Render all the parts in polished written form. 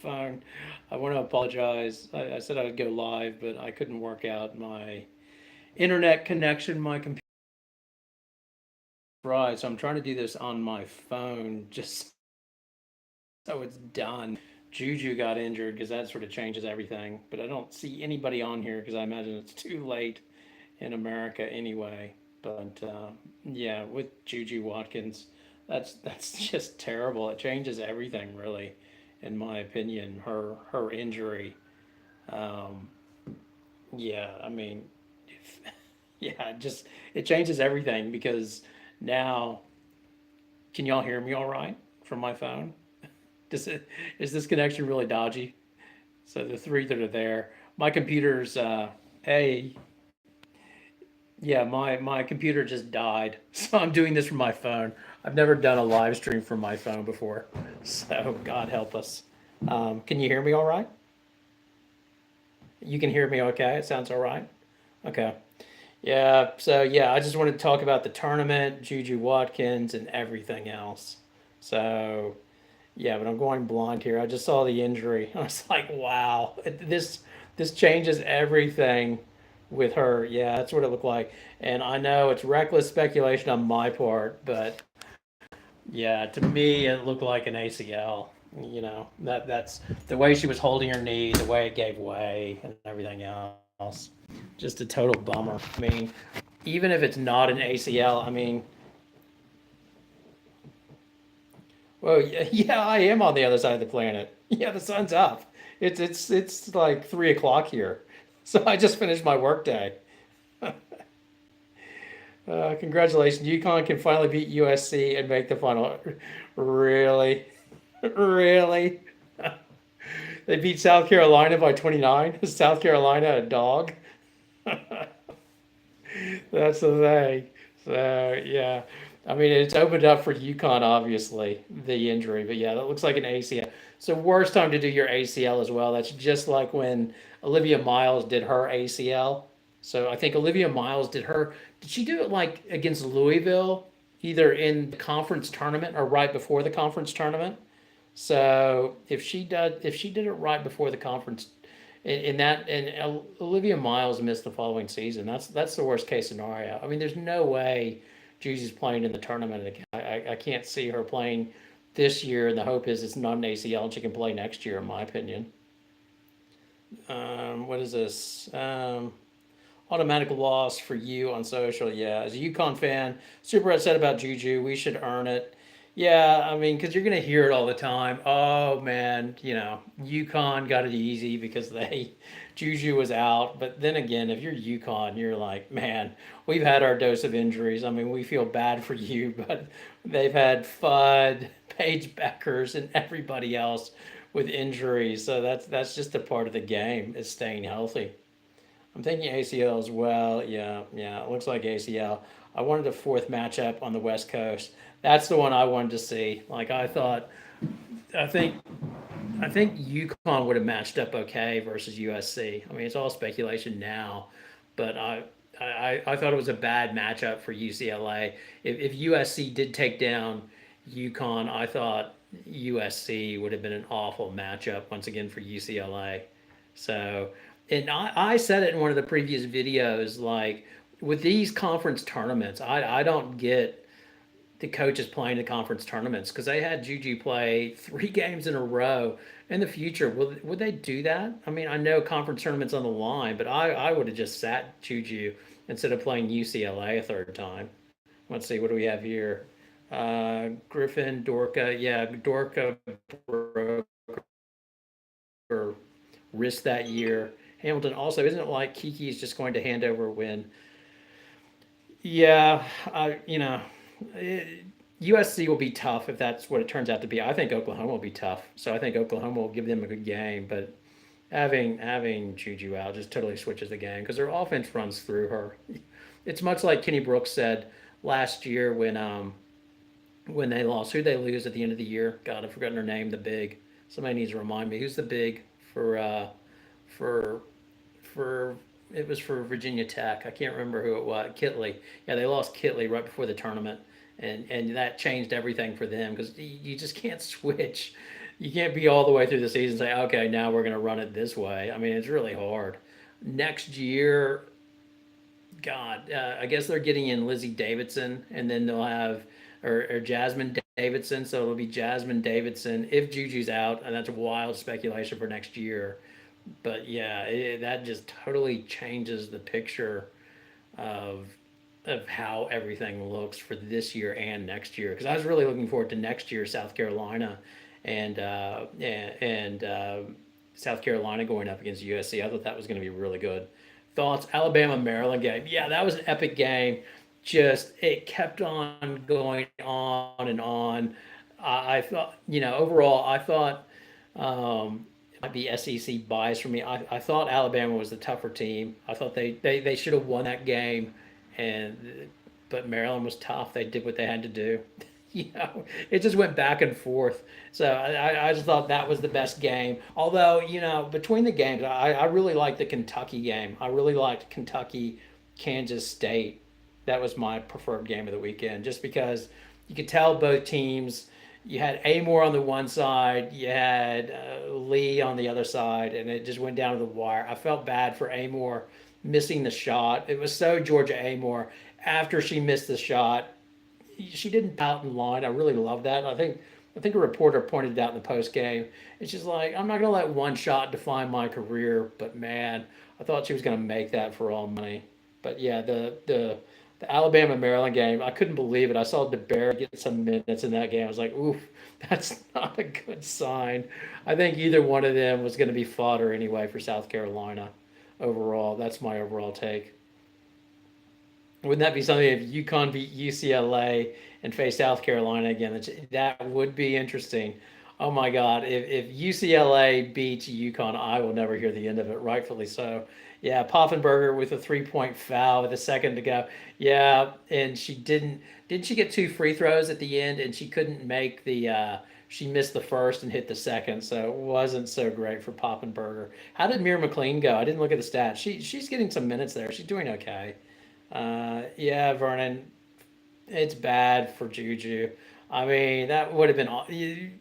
phone. I want to apologize. I said I would go live, but I couldn't work out my internet connection. My computer fried, so I'm trying to do this on my phone just so it's done. Juju got injured because that sort of changes everything, but I don't see anybody on here because I imagine it's too late in America anyway. But yeah, with Juju Watkins, that's just terrible. It changes everything, really, in my opinion. Her injury, um, yeah. I mean, if, yeah, it changes everything because now, can y'all hear me all right from my phone? Is this connection really dodgy? So the three that are there, my computer's hey, yeah, my computer just died, so I'm doing this from my phone. I've never done a live stream from my phone before, so God help us. Can you hear me all right? You can hear me okay? It sounds all right. Okay. Yeah. So yeah, I just wanted to talk about the tournament, Juju Watkins, and everything else. So yeah, but I'm going blind here. I just saw the injury. I was like, wow, this changes everything with her. Yeah, that's what it looked like. And I know it's reckless speculation on my part, but yeah, to me it looked like an ACL. That's the way she was holding her knee, the way it gave way, and everything else. Just a total bummer. I mean, even if it's not an ACL, I mean, well, yeah, I am on the other side of the planet. Yeah, the sun's up. It's like 3 o'clock here, so I just finished my workday. Congratulations, UConn can finally beat USC and make the final. Really, really? They beat South Carolina by 29. Is South Carolina a dog? That's the thing. So yeah, I mean it's opened up for UConn obviously the injury, but yeah, that looks like an ACL. So worst time to do your ACL as well. That's just like when Olivia Miles did her ACL. So I think Olivia Miles did her. Did she do it like against Louisville, either in the conference tournament or right before the conference tournament? So if she did it right before the conference, in that, and Olivia Miles missed the following season. That's the worst case scenario. I mean, there's no way Gigi's playing in the tournament again. I can't see her playing this year, and the hope is it's not an ACL and she can play next year, in my opinion. What is this? Automatic loss for you on social. Yeah, as a UConn fan, super upset about Juju. We should earn it. Yeah, I mean, because you're gonna hear it all the time. Oh man, UConn got it easy because they Juju was out. But then again, if you're UConn, you're like, man, we've had our dose of injuries. I mean, we feel bad for you, but they've had Fudd, Paige Beckers, and everybody else with injuries. So that's just a part of the game is staying healthy. I'm thinking ACL as well. Yeah, yeah, it looks like ACL. I wanted a fourth matchup on the West Coast. That's the one I wanted to see. Like I thought, I think, I think UConn would have matched up okay versus USC. I mean, it's all speculation now, but I thought it was a bad matchup for UCLA. If USC did take down UConn, I thought USC would have been an awful matchup once again for UCLA. So, and I said it in one of the previous videos, like with these conference tournaments, I don't get the coaches playing the conference tournaments because they had Juju play 3 games in a row. In the future, would they do that? I mean, I know conference tournaments on the line, but I would have just sat Juju instead of playing UCLA a third time. Let's see, what do we have here? Griffin, Dorka, yeah, Dorka broke her wrist that year. Hamilton also, isn't it like Kiki is just going to hand over a win? Yeah, USC will be tough if that's what it turns out to be. I think Oklahoma will be tough, so I think Oklahoma will give them a good game. But having Juju out just totally switches the game because their offense runs through her. It's much like Kenny Brooks said last year when they lost. Who they lose at the end of the year? God, I've forgotten her name. The big. Somebody needs to remind me. Who's the big for for for it was for Virginia Tech. I can't remember who it was. Kitley. Yeah, they lost Kitley right before the tournament, and that changed everything for them because you just can't switch You can't be all the way through the season and say, okay, now we're going to run it this way. I mean, it's really hard. Next year, God, I guess they're getting in Lizzie Davidson, and then they'll have or Jasmine Davidson. So it'll be Jasmine Davidson if Juju's out, and that's wild speculation for next year. But yeah, that just totally changes the picture of how everything looks for this year and next year. Because I was really looking forward to next year, South Carolina, and South Carolina going up against USC. I thought that was going to be really good. Thoughts? Alabama Maryland game. Yeah, that was an epic game. Just it kept on going on and on. I thought, overall, I thought it might be SEC bias for me. I thought Alabama was the tougher team. I thought they should have won that game, and but Maryland was tough. They did what they had to do. It just went back and forth. So I just thought that was the best game. Although, between the games, I really liked the Kentucky game. I really liked Kentucky, Kansas State. That was my preferred game of the weekend, just because you could tell both teams. You had Amore on the one side, you had Lee on the other side, and it just went down to the wire. I felt bad for Amore missing the shot. It was so Georgia Amore. After she missed the shot, she didn't pout in line. I really love that. I think a reporter pointed it out in the post game. It's just like, I'm not going to let one shot define my career, but man, I thought she was going to make that for all money. But yeah, the Alabama Maryland game, I couldn't believe it. I saw DeBerry get some minutes in that game. I was like, oof, that's not a good sign. I think either one of them was going to be fodder anyway for South Carolina overall. That's my overall take. Wouldn't that be something if UConn beat UCLA and face South Carolina again? That would be interesting. Oh my God, if UCLA beats UConn, I will never hear the end of it, rightfully so. Yeah, Poffenberger with a 3-point foul with a second to go. Yeah, and didn't she get two free throws at the end and she couldn't make she missed the first and hit the second, so it wasn't so great for Poffenberger. How did Mira McLean go? I didn't look at the stats. She's getting some minutes there. She's doing okay. Yeah, Vernon, it's bad for Juju. I mean, that would have been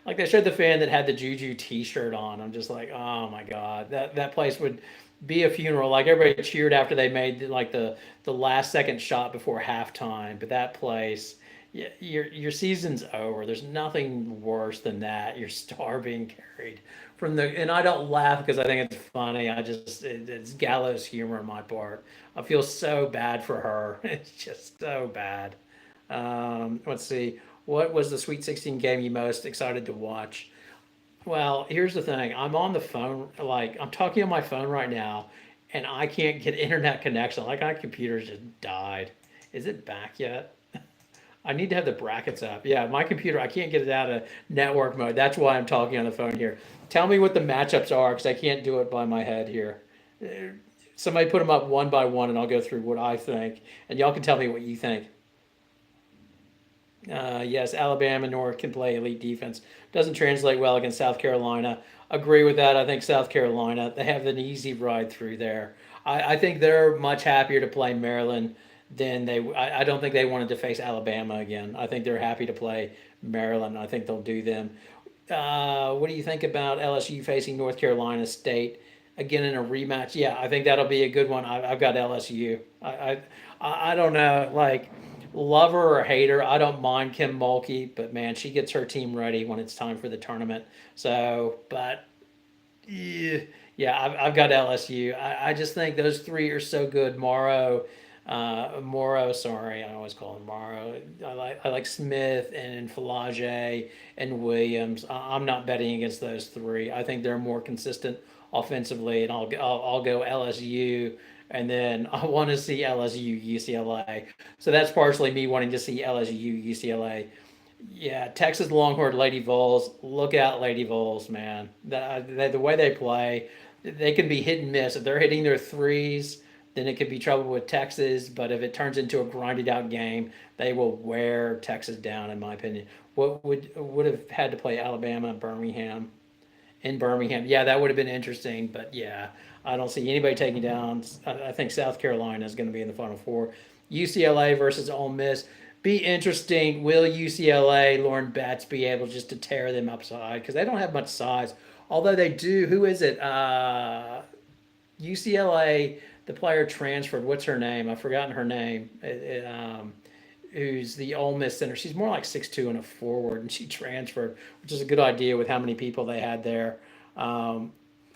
like they showed the fan that had the Juju T-shirt on. I'm just like, oh my God, that place would be a funeral. Like everybody cheered after they made like the last second shot before halftime, but that place, yeah, your season's over. There's nothing worse than that. Your star being carried from and I don't laugh because I think it's funny. It's gallows humor on my part. I feel so bad for her. It's just so bad. Let's see. What was the Sweet 16 game you most excited to watch? Well, here's the thing. I'm on the phone, like I'm talking on my phone right now, and I can't get internet connection. Like my computer's just died. Is it back yet? I need to have the brackets up. Yeah, my computer, I can't get it out of network mode. That's why I'm talking on the phone here. Tell me what the matchups are because I can't do it by my head here. Somebody put them up one by one and I'll go through what I think. And y'all can tell me what you think. Yes, Alabama North can play elite defense. Doesn't translate well against South Carolina. Agree with that. I think South Carolina, they have an easy ride through there. I think they're much happier to play Maryland than I don't think they wanted to face Alabama again. I think they're happy to play Maryland. I think they'll do them. What do you think about LSU facing North Carolina State again in a rematch? Yeah, I think that'll be a good one. I've got LSU. I don't know, like lover or hater. I don't mind Kim Mulkey, but man, she gets her team ready when it's time for the tournament. So, but yeah, I've got LSU. I just think those three are so good. Morrow, sorry, I always call him Morrow. I like Smith and Falage and Williams. I'm not betting against those three. I think they're more consistent offensively, and I'll go LSU, and then I want to see LSU UCLA. So that's partially me wanting to see LSU UCLA. Yeah, Texas Longhorn Lady Vols. Look out, Lady Vols, man. The way they play, they can be hit and miss. If they're hitting their threes, then it could be trouble with Texas. But if it turns into a grinded out game, they will wear Texas down, in my opinion. What would have had to play Alabama, Birmingham, in Birmingham? Yeah, that would have been interesting. But yeah, I don't see anybody taking down. I think South Carolina is going to be in the Final Four. UCLA versus Ole Miss. be interesting. Will UCLA, Lauren Betts, be able just to tear them upside? Because they don't have much size. Although they do. Who is it? UCLA, the player transferred. What's her name? I've forgotten her name. Who's the Ole Miss center? She's more like 6'2" and a forward, and she transferred, which is a good idea with how many people they had there.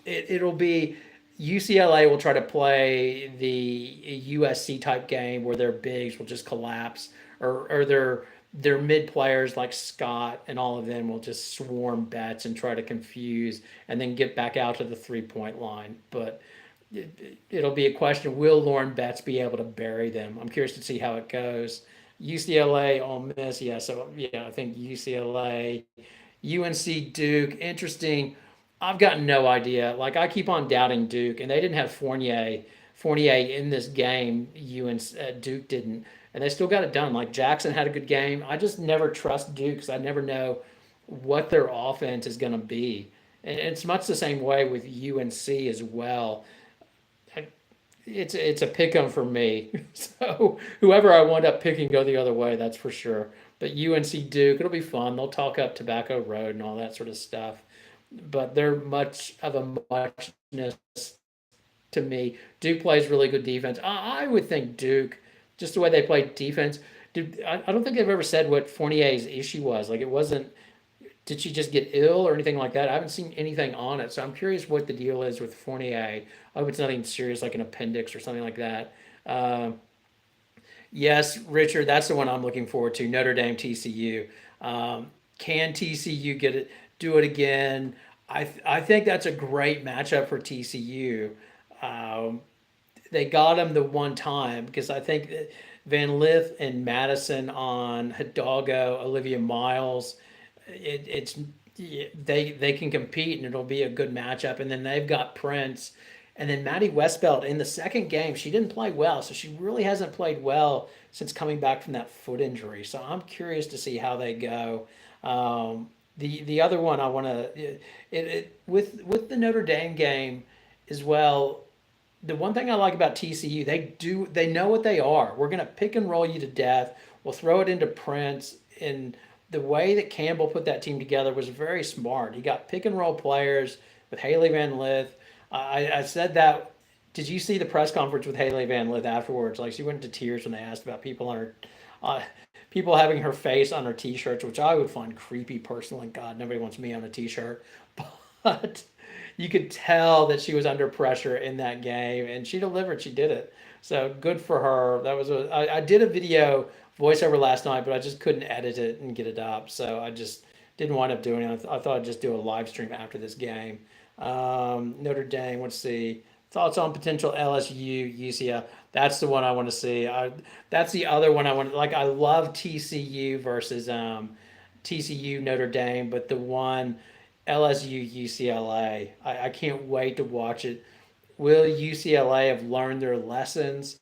It'll be UCLA will try to play the USC type game where their bigs will just collapse, or their mid players like Scott and all of them will just swarm Betts and try to confuse, and then get back out to the 3-point line. But it'll be a question: will Lauren Betts be able to bury them? I'm curious to see how it goes. UCLA, Ole Miss, yeah. So yeah, I think UCLA, UNC, Duke, interesting. I've got no idea. Like I keep on doubting Duke, and they didn't have Fournier in this game. Duke didn't, and they still got it done. Like Jackson had a good game. I just never trust Duke because I never know what their offense is going to be. And it's much the same way with UNC as well. It's a pick 'em for me. So whoever I wind up picking, go the other way. That's for sure. But UNC Duke, it'll be fun. They'll talk up Tobacco Road and all that sort of stuff. But they're much of a muchness to me. Duke plays really good defense. I would think Duke, just the way they play defense. I don't think they've ever said what Fournier's issue was. Like it wasn't. Did she just get ill or anything like that? I haven't seen anything on it, so I'm curious what the deal is with Fournier. I hope it's nothing serious like an appendix or something like that. Uh, yes, Richard, that's the one I'm looking forward to. Notre Dame, TCU. Can TCU get it? Do it again? I think that's a great matchup for TCU. Um, they got him the one time because I think that Van Lith and Madison on Hidalgo, Olivia Miles, it's they can compete and it'll be a good matchup. And then they've got Prince, and then Maddie Westbelt in the second game. She didn't play well, so she really hasn't played well since coming back from that foot injury. So I'm curious to see how they go. The other one I want to with the Notre Dame game as well. The one thing I like about TCU, they know what they are. We're gonna pick and roll you to death. We'll throw it into Prince, and the way that Campbell put that team together was very smart. He got pick and roll players with Haley Van Lith. I said that. Did you see the press conference with Haley Van Lith afterwards? Like she went into tears when they asked about uh, people having her face on her T-shirts, which I would find creepy personally. God, nobody wants me on a T-shirt, but you could tell that she was under pressure in that game, and she delivered. She did it. So good for her. I did a video voiceover last night, but I just couldn't edit it and get it up, so I just didn't wind up doing it. I thought I'd just do a live stream after this game. Notre Dame. Let's see. Thoughts on potential LSU UCL. That's the one I want to see. That's the other one I want. Like I love TCU versus TCU Notre Dame, but the one LSU UCLA. I can't wait to watch it. Will UCLA have learned their lessons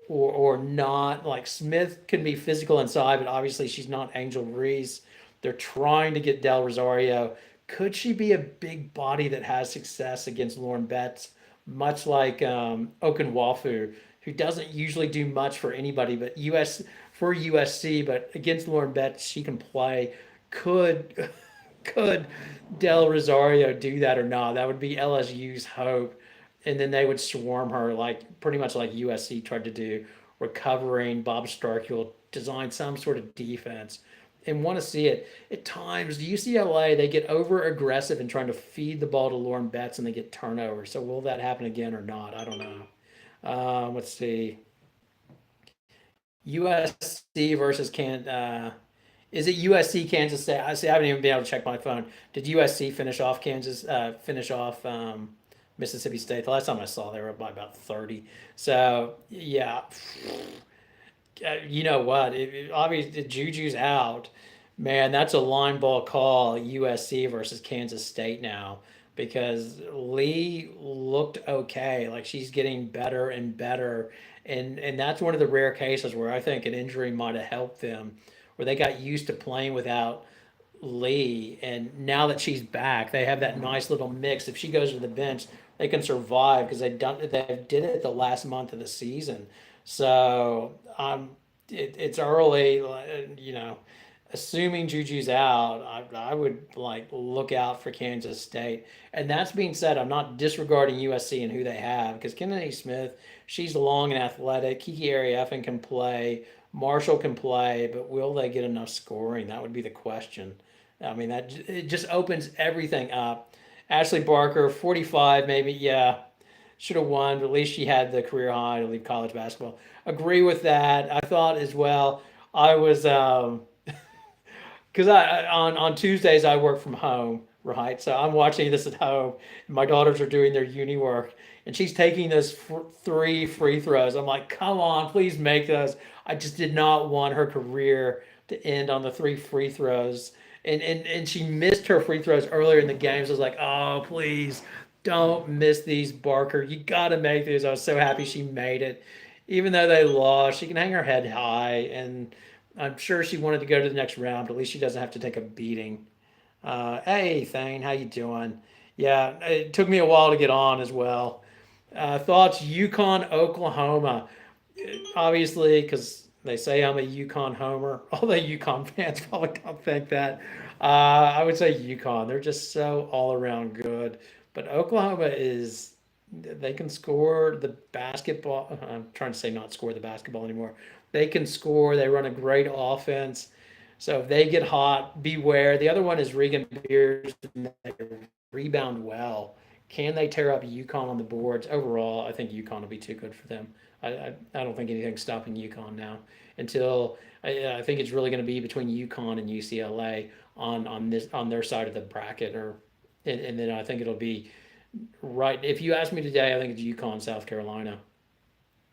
or not? Like Smith can be physical inside, but obviously she's not Angel Reese. They're trying to get Del Rosario. Could she be a big body that has success against Lauren Betts, much like Okunwafu, who doesn't usually do much for anybody but USC, but against Lauren Betts she can play. Could could Del Rosario do that or not? That would be LSU's hope, and then they would swarm her like pretty much like USC tried to do, recovering. Bob Starkey design some sort of defense and want to see it. At times, UCLA, they get over aggressive in trying to feed the ball to Lauren Betts and they get turnovers. So will that happen again or not? I don't know. Let's see. USC versus is it USC Kansas State? I see. I haven't even been able to check my phone. Did USC finish off Mississippi State? The last time I saw, they were up by about 30. So yeah, you know what? Obviously, Juju's out. Man, that's a line ball call. USC versus Kansas State now because Lee looked okay. Like she's getting better and better, and that's one of the rare cases where I think an injury might have helped them, where they got used to playing without Lee, and now that she's back, they have that nice little mix. If she goes to the bench, they can survive because they did it the last month of the season. So it's early, assuming Juju's out, I would like look out for Kansas State. And that's being said, I'm not disregarding USC and who they have because Kennedy Smith, she's long and athletic. Kiki Arieffin can play. Marshall can play, but will they get enough scoring? That would be the question. I mean, it just opens everything up. Ashley Barker, 45, maybe, yeah, should have won, but at least she had the career high to leave college basketball. Agree with that. I thought as well. I was because on Tuesdays I work from home, right? So I'm watching this at home. And my daughters are doing their uni work, and she's taking those three free throws. I'm like, come on, please make those. I just did not want her career to end on the three free throws. And she missed her free throws earlier in the game. So I was like, oh, please don't miss these, Barker. You got to make these. I was so happy she made it. Even though they lost, she can hang her head high. And I'm sure she wanted to go to the next round, but at least she doesn't have to take a beating. Hey, Thane, how you doing? Yeah, it took me a while to get on as well. Thoughts, Yukon, Oklahoma. Obviously, because they say I'm a Yukon homer. All the Yukon fans probably don't think that. I would say Yukon. They're just so all around good. But Oklahoma is, they can score the basketball. I'm trying to say not score the basketball anymore. They can score. They run a great offense. So if they get hot, beware. The other one is Regan Beers, and they rebound well. Can they tear up UConn on the boards? Overall, I think UConn will be too good for them. I don't think anything's stopping UConn now until I think it's really going to be between UConn and UCLA on their side of the bracket, and then I think it'll be right. If you ask me today, I think it's UConn, South Carolina.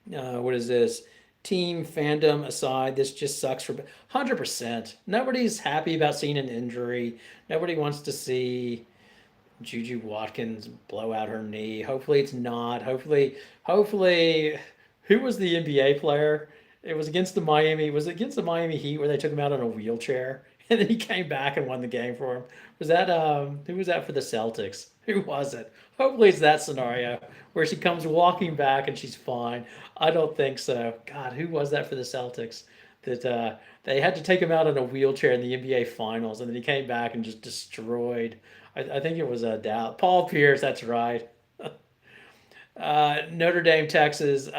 What is this? Team fandom aside, this just sucks for 100%. Nobody's happy about seeing an injury. Nobody wants to see Juju Watkins blow out her knee. Hopefully it's not. Hopefully, who was the NBA player? It was against the Miami. Was it against the Miami Heat where they took him out on a wheelchair and then he came back and won the game for him? Was that who was that for the Celtics? Who was it? Hopefully it's that scenario where she comes walking back and she's fine. I don't think so. God, who was that for the Celtics? That they had to take him out in a wheelchair in the NBA Finals, and then he came back and just destroyed. I think it was Dallas. Paul Pierce. That's right. Notre Dame, Texas.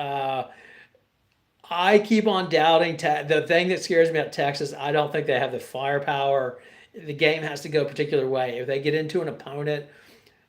I keep on doubting the thing that scares me about Texas. I don't think they have the firepower. The game has to go a particular way. If they get into an opponent,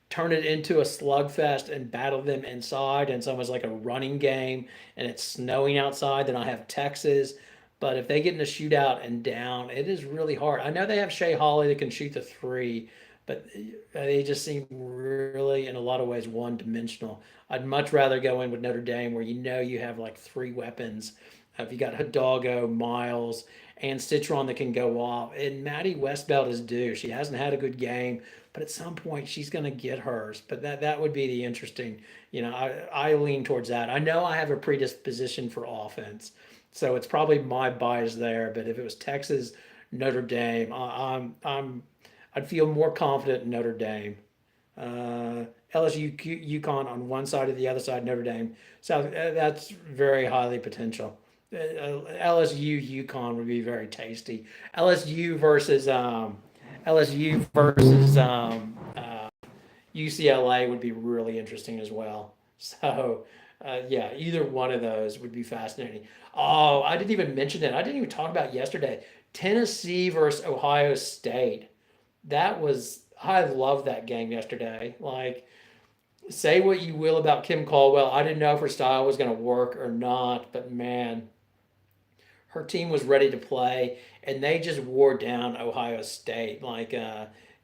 turn it into a slugfest and battle them inside, and it's almost like a running game, and it's snowing outside, then I have Texas. But if they get in a shootout and down, it is really hard. I know they have Shea Holly that can shoot the three, but they just seem really, in a lot of ways, one dimensional. I'd much rather go in with Notre Dame where you know you have like three weapons. If you got Hidalgo, Miles, and Citron that can go off. And Maddie Westbelt is due. She hasn't had a good game, but at some point she's going to get hers. But that would be the interesting. I lean towards that. I know I have a predisposition for offense, so it's probably my bias there. But if it was Texas, Notre Dame, I'd feel more confident in Notre Dame. LSU, UConn on one side, or the other side, Notre Dame. So that's very highly potential. LSU UConn would be very tasty. LSU versus UCLA would be really interesting as well. So yeah, either one of those would be fascinating. Oh, I didn't even mention it. I didn't even talk about it yesterday. Tennessee versus Ohio State. I loved that game yesterday. Like, say what you will about Kim Caldwell. I didn't know if her style was going to work or not, but man, her team was ready to play, and they just wore down Ohio State. Like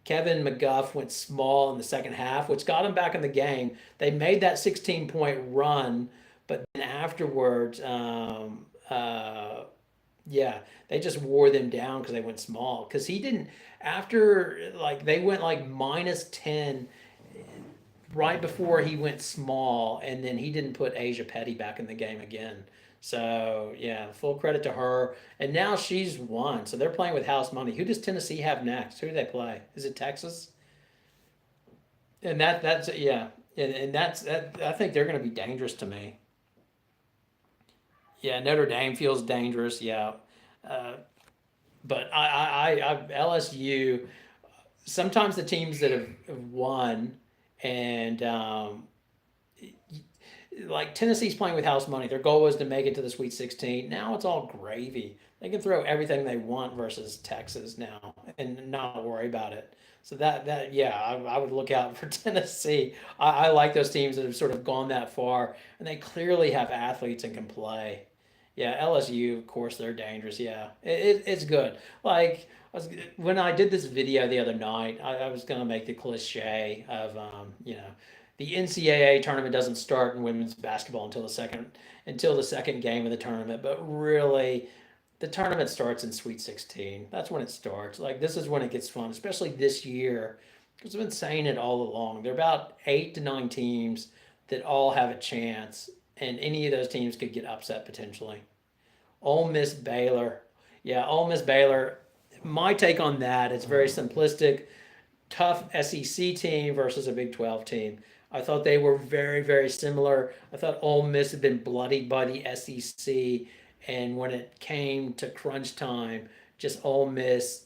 Kevin McGuff went small in the second half, which got them back in the game. They made that 16-point run, but then afterwards, yeah, they just wore them down because they went small. Because he didn't after like they went like -10 right before he went small, and then he didn't put Asia Petty back in the game again. So yeah, full credit to her. And now she's won. So they're playing with house money. Who does Tennessee have next? Who do they play? Is it Texas? And that's yeah. And that's that, I think they're going to be dangerous to me. Yeah, Notre Dame feels dangerous. Yeah, uh, but LSU. Sometimes the teams that have won, and like Tennessee's playing with house money. Their goal was to make it to the Sweet 16. Now it's all gravy. They can throw everything they want versus Texas now and not worry about it. So yeah, I would look out for Tennessee. I like those teams that have sort of gone that far, and they clearly have athletes and can play. Yeah, LSU, of course, they're dangerous. Yeah, it's good. Like when I did this video the other night, I was gonna make the cliche of the NCAA tournament doesn't start in women's basketball until the second game of the tournament, but really the tournament starts in Sweet 16. That's when it starts. Like this is when it gets fun, especially this year, because I've been saying it all along. There are about 8 to 9 teams that all have a chance, and any of those teams could get upset potentially. Ole Miss Baylor, yeah, Ole Miss Baylor. My take on that, it's very simplistic. Tough SEC team versus a Big 12 team. I thought they were very, very similar. I thought Ole Miss had been bloodied by the SEC, and when it came to crunch time, just Ole Miss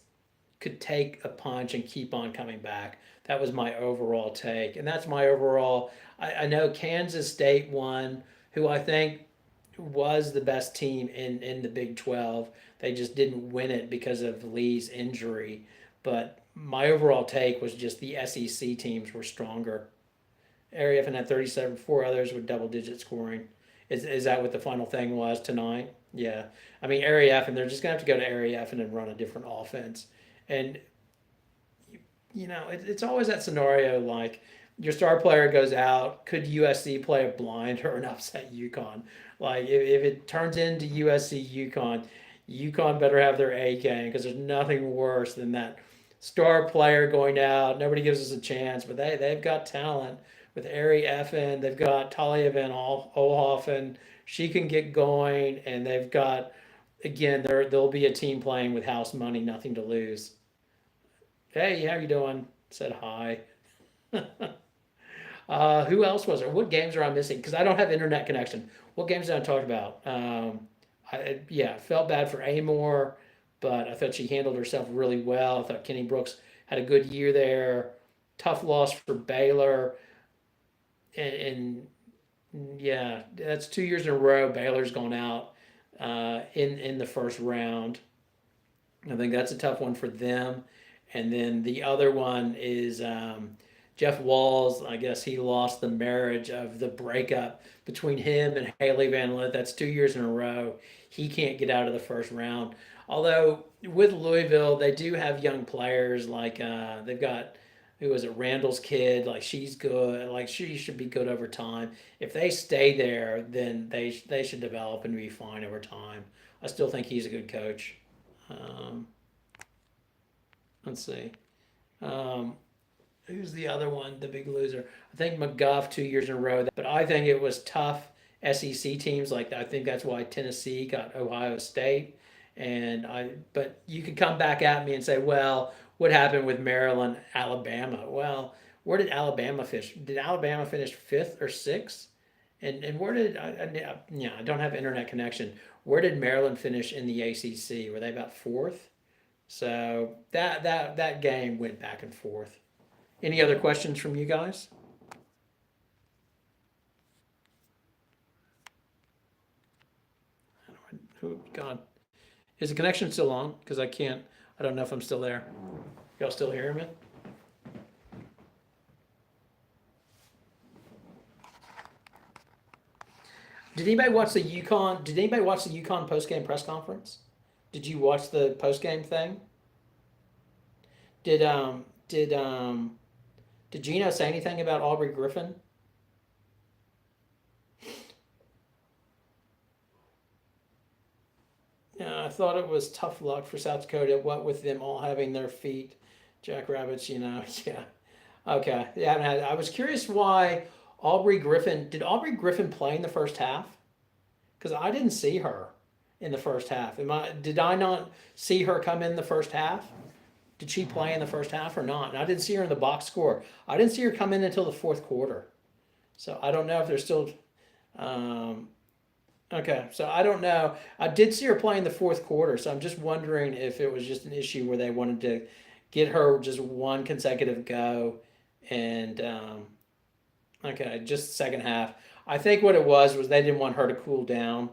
could take a punch and keep on coming back. That was my overall take, and that's my overall. I know Kansas State won, who I think was the best team in the Big 12. They just didn't win it because of Lee's injury. But my overall take was just the SEC teams were stronger. Area F had 37, four others with double digit scoring. Is that what the final thing was tonight? Yeah. I mean, Area F, and they're just going to have to go to Area F and then run a different offense. And, it's always that scenario like your star player goes out. Could USC play a blind or an upset UConn? Like, if it turns into USC UConn better have their A game because there's nothing worse than that star player going out. Nobody gives us a chance, but they've got talent with Ari Effen. They've got Talia Van Olhoffen. She can get going, and they've got again. There'll be a team playing with house money, nothing to lose. Hey, how you doing? Said hi. Who else was there? What games are I missing? Because I don't have internet connection. What games did I talk about? Yeah, felt bad for Amore, but I thought she handled herself really well. I thought Kenny Brooks had a good year there. Tough loss for Baylor, and yeah, that's 2 years in a row. Baylor's gone out in the first round. I think that's a tough one for them. And then the other one is Jeff Walls. I guess he lost the marriage of the breakup between him and Haley Van Lith. That's 2 years in a row. He can't get out of the first round. Although with Louisville, they do have young players like they've got who was it Randall's kid. Like she's good. Like she should be good over time. If they stay there, then they should develop and be fine over time. I still think he's a good coach. Um, let's see. Um, who's the other one? The big loser. I think McGuff 2 years in a row. But I think it was tough SEC teams. Like I think that's why Tennessee got Ohio State. But you could come back at me and say, well, what happened with Maryland, Alabama? Well, where did Alabama finish? Did Alabama finish fifth or sixth? And where did I don't have internet connection. Where did Maryland finish in the ACC? Were they about fourth? So that game went back and forth. Any other questions from you guys? Who God? Is the connection still on? Because I can't. I don't know if I'm still there. Y'all still hearing me? Did anybody watch the UConn? Did anybody watch the UConn post game press conference? Did you watch the post game thing? Did um did um did Gino say anything about Aubrey Griffin? Yeah, I thought it was tough luck for South Dakota. What with them all having their feet, jackrabbits. Yeah. Okay. Yeah, I was curious why Aubrey Griffin. Did Aubrey Griffin play in the first half? Because I didn't see her in the first half. Did I not see her come in the first half? Did she play in the first half or not? And I didn't see her in the box score. I didn't see her come in until the fourth quarter. So I don't know if they're still. Um, Okay, so I don't know. I did see her play in the fourth quarter, so I'm just wondering if it was just an issue where they wanted to get her just one consecutive go, and okay, just second half. I think what it was they didn't want her to cool down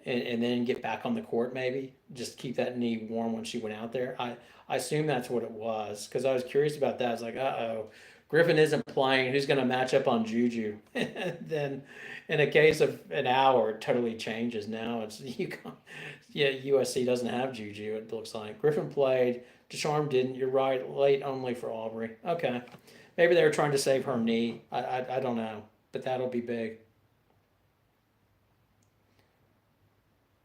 and then get back on the court. Maybe just keep that knee warm when she went out there. I assume that's what it was because I was curious about that. I was like, Griffin isn't playing. Who's going to match up on Juju? Then, in a case of an hour, it totally changes. Now it's UConn. Yeah, USC doesn't have Juju. It looks like Griffin played. Desharm didn't. You're right. Late only for Aubrey. Okay, maybe they were trying to save her knee. I don't know, but that'll be big.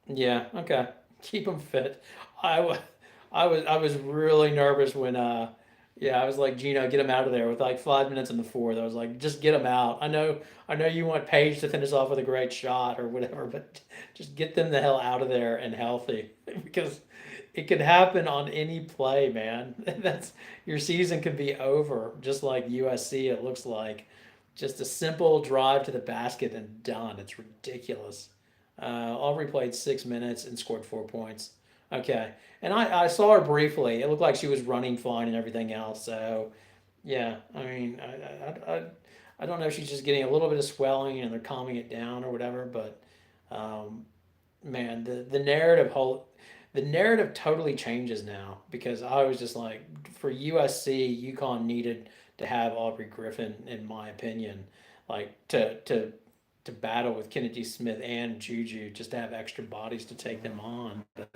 Yeah. Okay. Keep them fit. I was I was really nervous when yeah, I was like, Gino, get him out of there with like 5 minutes in the fourth. I was like, just get him out. I know you want Paige to finish off with a great shot or whatever, but just get them the hell out of there and healthy because it could happen on any play, man. That's your season could be over, just like USC. It looks like just a simple drive to the basket and done. It's ridiculous. Aubrey played 6 minutes and scored 4 points. Okay, and I saw her briefly. It looked like she was running fine and everything else. So yeah, I mean, I don't know if she's just getting a little bit of swelling and they're calming it down or whatever. But um, man, the narrative totally changes now because I was just like, for USC, UConn needed to have Aubrey Griffin, in my opinion, like to battle with Kennedy Smith and Juju, just to have extra bodies to take them on. But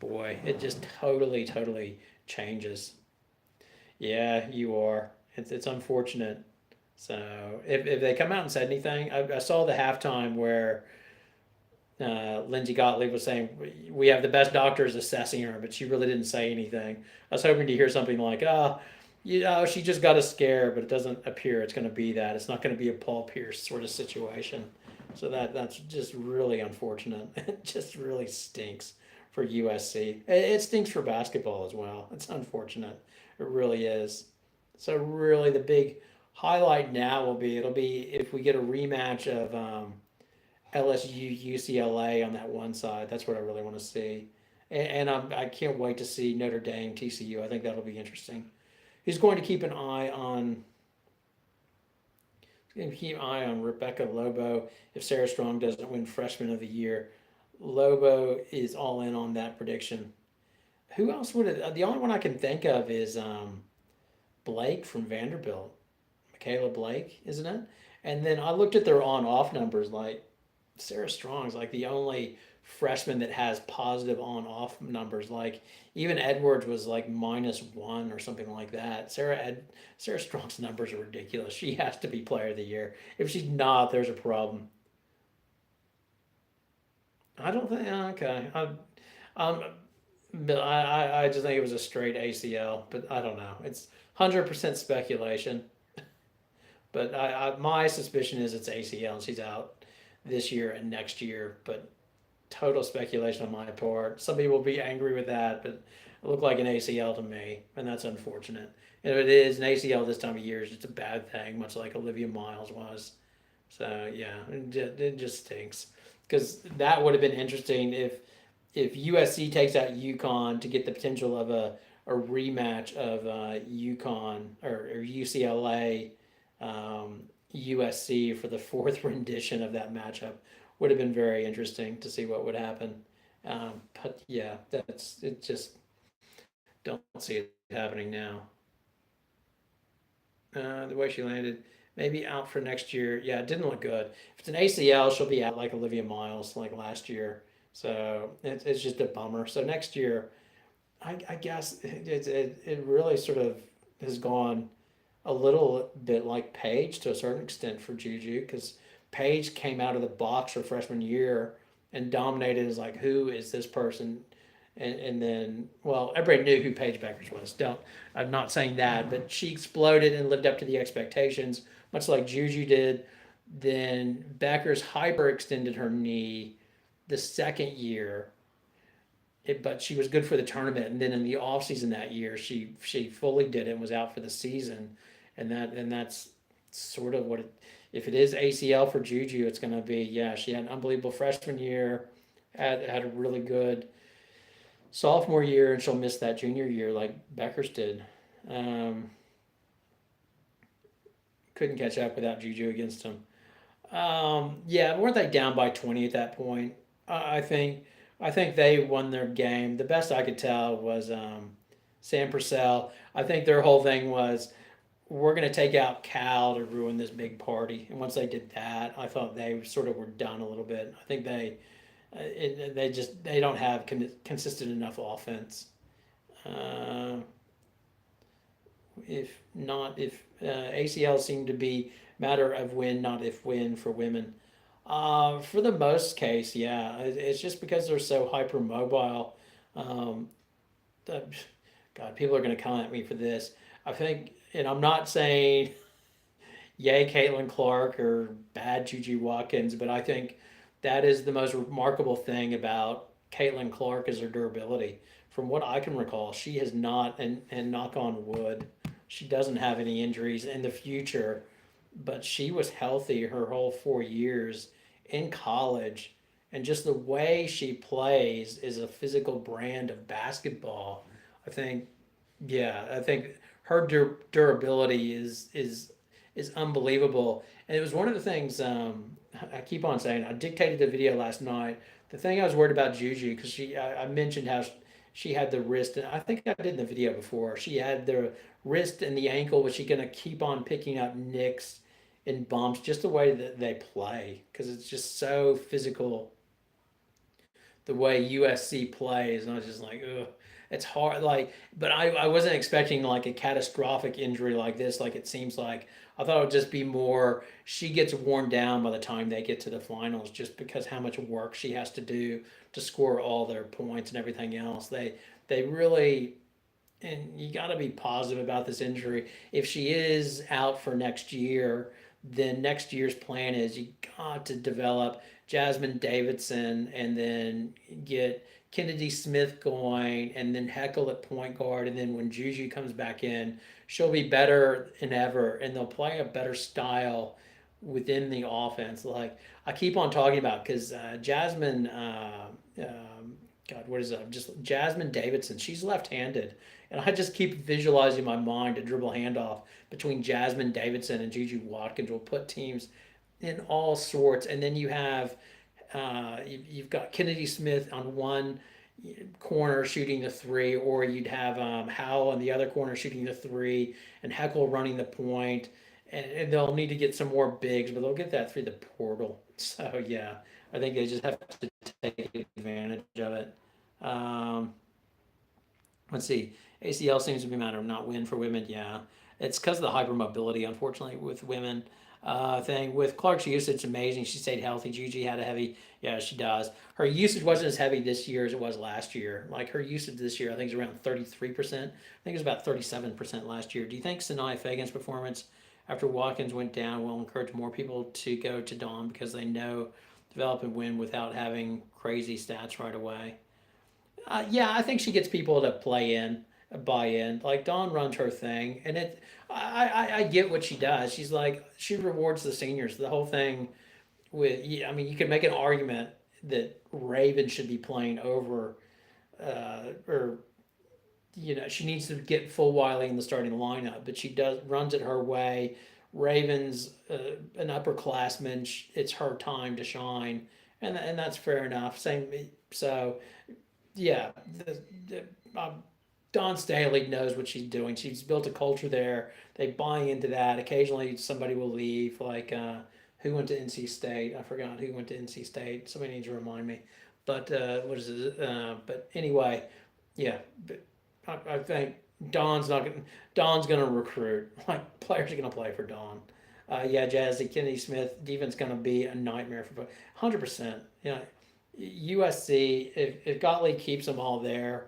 boy, it just totally changes. Yeah, you are. It's unfortunate. So if they come out and said anything, I saw the halftime where Lindsey Gottlieb was saying we have the best doctors assessing her, but she really didn't say anything. I was hoping to hear something like, she just got a scare, but it doesn't appear it's going to be that. It's not going to be a Paul Pierce sort of situation. So that's just really unfortunate. It just really stinks for USC. It stinks for basketball as well. It's unfortunate. It really is. So really, the big highlight now it'll be if we get a rematch of LSU UCLA on that one side. That's what I really want to see. And I can't wait to see Notre Dame TCU. I think that'll be interesting. He's going to keep an eye on Rebecca Lobo if Sarah Strong doesn't win Freshman of the Year. Lobo is all in on that prediction. Who else would it? The only one I can think of is Blake from Vanderbilt, Michaela Blake, isn't it? And then I looked at their on-off numbers. Like Sarah Strong's like the only freshman that has positive on-off numbers. Like even Edwards was like -1 or something like that. Sarah Strong's numbers are ridiculous. She has to be Player of the Year. If she's not, there's a problem. I don't think. Okay, um, but I just think it was a straight ACL, but I don't know. It's 100% speculation. But my suspicion is it's ACL and she's out this year and next year. But total speculation on my part. Some people will be angry with that, but it looked like an ACL to me, and that's unfortunate. And if it is an ACL this time of year, it's just a bad thing, much like Olivia Miles was. So yeah, it just stinks because that would have been interesting if USC takes out UConn to get the potential of a rematch of UConn or UCLA USC for the fourth rendition of that matchup. Would have been very interesting to see what would happen. But yeah, that's it. Just don't see it happening now. The way she landed, maybe out for next year. Yeah, it didn't look good. If it's an ACL, she'll be out like Olivia Miles, like last year. So it's just a bummer. So next year, I guess it really sort of has gone a little bit like Paige to a certain extent for Juju because Paige came out of the box her freshman year and dominated as like, who is this person? And then, well, everybody knew who Paige Beckers was. Don't, I'm not saying that, but she exploded and lived up to the expectations, much like Juju did. Then Beckers hyperextended her knee the second year, but she was good for the tournament. And then in the off season that year, she fully did it and was out for the season, and that's sort of what it, if it is ACL for Juju, it's going to be, yeah, she had an unbelievable freshman year, had a really good sophomore year, and she'll miss that junior year like Beckers did. Um, couldn't catch up without Juju against him. Yeah, weren't they down by 20 at that point? I think I think they won their game. The best I could tell was Sam Purcell. I think their whole thing was we're going to take out Cal to ruin this big party. And once they did that, I thought they sort of were done a little bit. I think they just they don't have consistent enough offense. Uh, if not, if ACL seemed to be matter of when, not if when for women. For the most case, yeah, it's just because they're so hypermobile. Um, the, God, people are going to come at me for this. I think, and I'm not saying yay Caitlin Clark or bad Juju Watkins, but I think that is the most remarkable thing about Caitlin Clark is her durability. From what I can recall, she has not, and knock on wood, she doesn't have any injuries in the future, but she was healthy her whole 4 years in college. And just the way she plays is a physical brand of basketball. I think, yeah, I think her durability is unbelievable. And it was one of the things I keep on saying. I dictated the video last night. The thing I was worried about Juju because I mentioned how she had the wrist, and I think I did in the video before. She had the wrist and the ankle. Was she going to keep on picking up nicks and bumps just the way that they play? Because it's just so physical the way USC plays, and I was just like, ugh, it's hard. Like, but I wasn't expecting like a catastrophic injury like this. Like it seems like I thought it would just be more. She gets worn down by the time they get to the finals, just because how much work she has to do to score all their points and everything else. They really. And you got to be positive about this injury. If she is out for next year, then next year's plan is you got to develop Jasmine Davidson and then get Kennedy Smith going and then Heckle at point guard. And then when Juju comes back in, she'll be better than ever and they'll play a better style within the offense. Like I keep on talking about because Jasmine, God, what is it? Just Jasmine Davidson. She's left-handed, and I just keep visualizing in my mind a dribble handoff between Jasmine Davidson and Juju Watkins will put teams in all sorts. And then you have you've got Kennedy Smith on one corner shooting the three, or you'd have Howell on the other corner shooting the three, and Heckle running the point. And they'll need to get some more bigs, but they'll get that through the portal. So yeah, I think they just have to take advantage of it. Um, let's see. ACL seems to be a matter of not win for women. Yeah, it's because of the hypermobility, unfortunately, with women. Thing with Clark's usage, amazing. She stayed healthy. Gigi had a heavy. Yeah, she does. Her usage wasn't as heavy this year as it was last year. Like her usage this year, I think is around 33%. I think it was about 37% last year. Do you think Sanaya Fagan's performance after Watkins went down will encourage more people to go to Dawn because they know develop and win without having crazy stats right away? Yeah, I think she gets people to play in, buy in. Like Dawn runs her thing, and I get what she does. She's like she rewards the seniors. The whole thing with, yeah, I mean, you could make an argument that Raven should be playing over, or she needs to get full Wiley in the starting lineup, but she does runs it her way. Raven's an upperclassman. It's her time to shine, and that's fair enough. Same, so yeah, Dawn Staley knows what she's doing. She's built a culture there. They buy into that. Occasionally, somebody will leave. Like who went to NC State? I forgot who went to NC State. Somebody needs to remind me. But what is it? But anyway, yeah. But I think Dawn's gonna recruit. Like players are gonna play for Dawn. Yeah, Jazzy Kennedy Smith defense gonna be a nightmare for 100%. Yeah, USC if Gottlieb keeps them all there,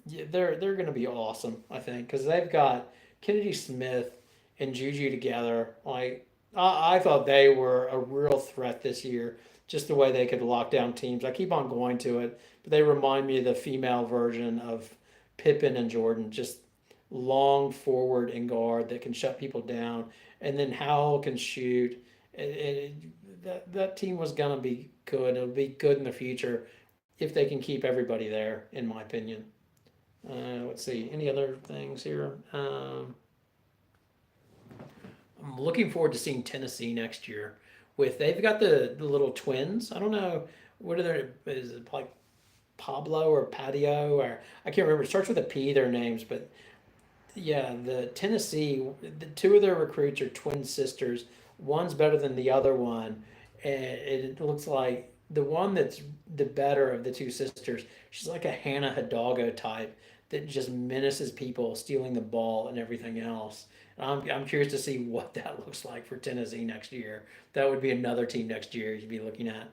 yeah, they're gonna be awesome. I think because they've got Kennedy Smith and Juju together. Like I thought they were a real threat this year. Just the way they could lock down teams. I keep on going to it, but they remind me of the female version of Pippen and Jordan. Just long forward and guard that can shut people down, and then Howell can shoot. That team was gonna be good. It'll be good in the future if they can keep everybody there, in my opinion. Let's see. Any other things here? I'm looking forward to seeing Tennessee next year. With they've got the little twins. I don't know what are their is it like Pablo or Patio or I can't remember. It starts with a P. Their names, but yeah, the Tennessee. The two of their recruits are twin sisters. One's better than the other one, and it looks like the one that's the better of the two sisters. She's like a Hannah Hidalgo type that just menaces people, stealing the ball and everything else. I'm curious to see what that looks like for Tennessee next year. That would be another team next year you'd be looking at.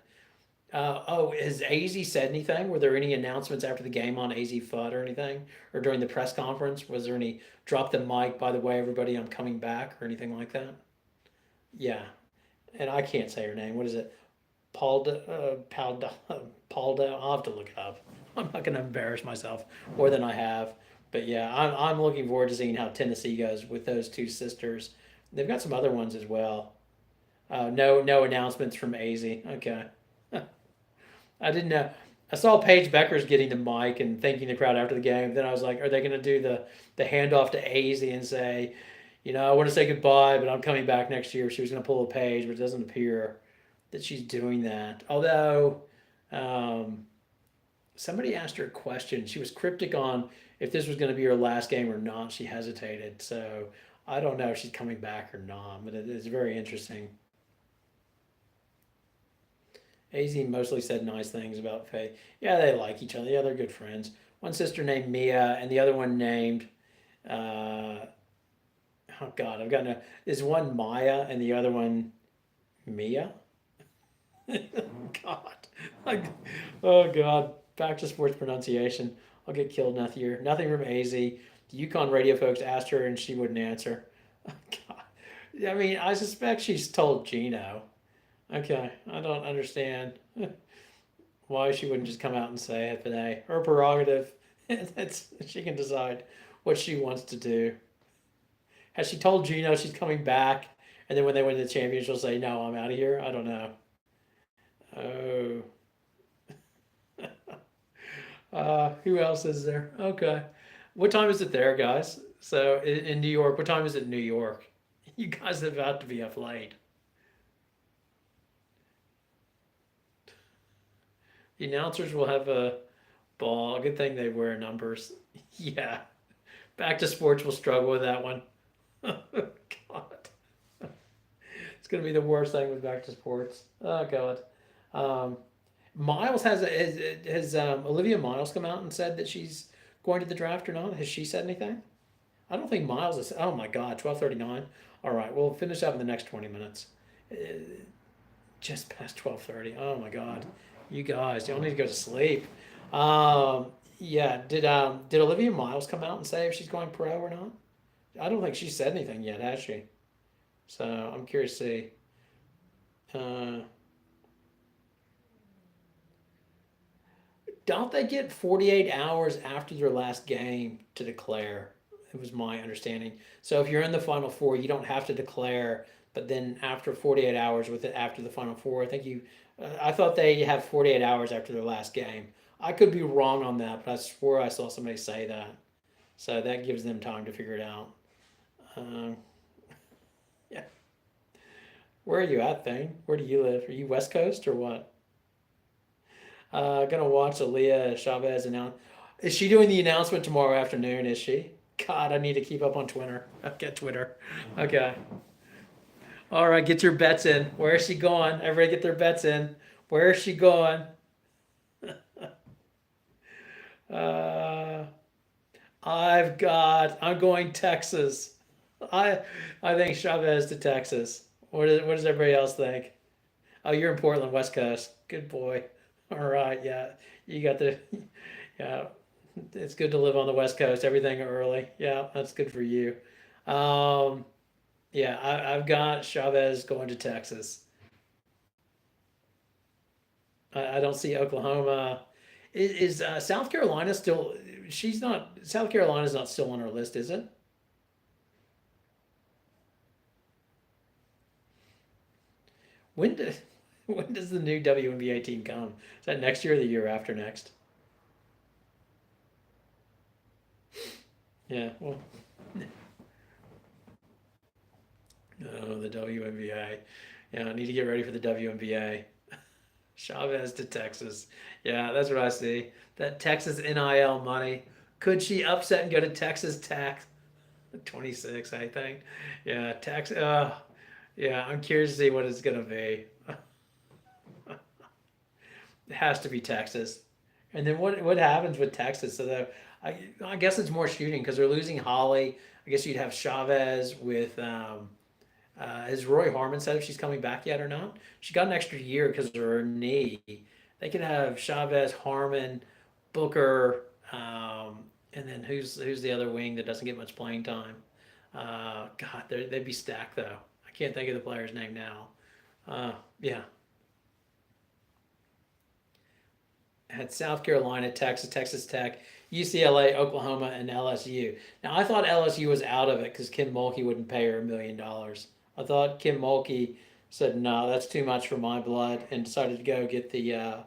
Oh, has AZ said anything? Were there any announcements after the game on AZ FUD or anything? Or during the press conference? Was there any drop the mic, by the way, everybody, I'm coming back or anything like that? Yeah. And I can't say her name. What is it? Palda. I'll have to look it up. I'm not going to embarrass myself more than I have. But yeah, I'm looking forward to seeing how Tennessee goes with those two sisters. They've got some other ones as well. No announcements from AZ. Okay. I didn't know. I saw Paige Beckers getting the mic and thanking the crowd after the game. Then I was like, are they going to do the handoff to AZ and say, I want to say goodbye, but I'm coming back next year. She was going to pull a page, but it doesn't appear that she's doing that. Although um, somebody asked her a question. She was cryptic on if this was going to be her last game or not. She hesitated. So I don't know if she's coming back or not, but it is very interesting. AZ mostly said nice things about Faye. Yeah, they like each other. Yeah, they're good friends. One sister named Mia, and the other one named, uh, oh God, I've got no. Is one Maya and the other one Mia? God, like, oh God, back to sports pronunciation. I'll get killed next year. Nothing from AZ. The UConn radio folks asked her, and she wouldn't answer. God. I mean, I suspect she's told Gino. Okay, I don't understand why she wouldn't just come out and say it today. Her prerogative. That's she can decide what she wants to do. Has she told Gino she's coming back, and then when they win the championship, she'll say, "No, I'm out of here." I don't know. Oh, who else is there? Okay, what time is it there, guys? So in New York, what time is it in New York? You guys are about to be up late. The announcers will have a ball. Good thing they wear numbers. Yeah, back to sports will struggle with that one. God, it's gonna be the worst thing with back to sports. Oh God. Um, Miles has Olivia Miles come out and said that she's going to the draft or not? Has she said anything? I don't think Miles is. Oh my God, 12:39. All right, we'll finish up in the next 20 minutes. Uh, just past 12:30. Oh my God, you guys, y'all need to go to sleep. Yeah, did Olivia Miles come out and say if she's going pro or not? I don't think she said anything yet, has she? So I'm curious to see. Uh, don't they get 48 hours after their last game to declare? It was my understanding. So if you're in the final four, you don't have to declare. But then after 48 hours with it after the final four, I think you. I thought they have 48 hours after their last game. I could be wrong on that, but I swore I saw somebody say that. So that gives them time to figure it out. Um, yeah. Where are you at, Thane? Where do you live? Are you West Coast or what? Gonna watch Aaliyah Chavez announce. Is she doing the announcement tomorrow afternoon? Is she? God, I need to keep up on Twitter. Get Twitter. Okay. All right, get your bets in. Where is she going? Everybody get their bets in. Where is she going? Uh, I'm going Texas. I I think Chavez to Texas. What does everybody else think? Oh, you're in Portland, West Coast. Good boy. All right, yeah. You got the yeah. It's good to live on the West Coast. Everything early. Yeah, that's good for you. Um, yeah, I've got Chavez going to Texas. I don't see Oklahoma. Is South Carolina still? She's not. South Carolina's not still on her list, is it? When does when does the new WNBA team come? Is that next year or the year after next? Yeah. Well, oh, the WNBA. Yeah, I need to get ready for the WNBA. Chavez to Texas. Yeah, that's what I see. That Texas NIL money. Could she upset and go to Texas Tech? 26, I think. Yeah, Texas. Yeah, I'm curious to see what it's going to be. It has to be Texas. And then what happens with Texas? So I guess it's more shooting because they're losing Holly. I guess you'd have Chavez with has Roy Harmon said if she's coming back yet or not? She got an extra year because of her knee. They could have Chavez, Harmon, Booker, and then who's the other wing that doesn't get much playing time? God, they'd be stacked though. I can't think of the player's name now. Yeah, had South Carolina, Texas, Texas Tech, UCLA, Oklahoma, and LSU. Now I thought LSU was out of it because Kim Mulkey wouldn't pay her $1 million. I thought Kim Mulkey said no, that's too much for my blood, and decided to go get the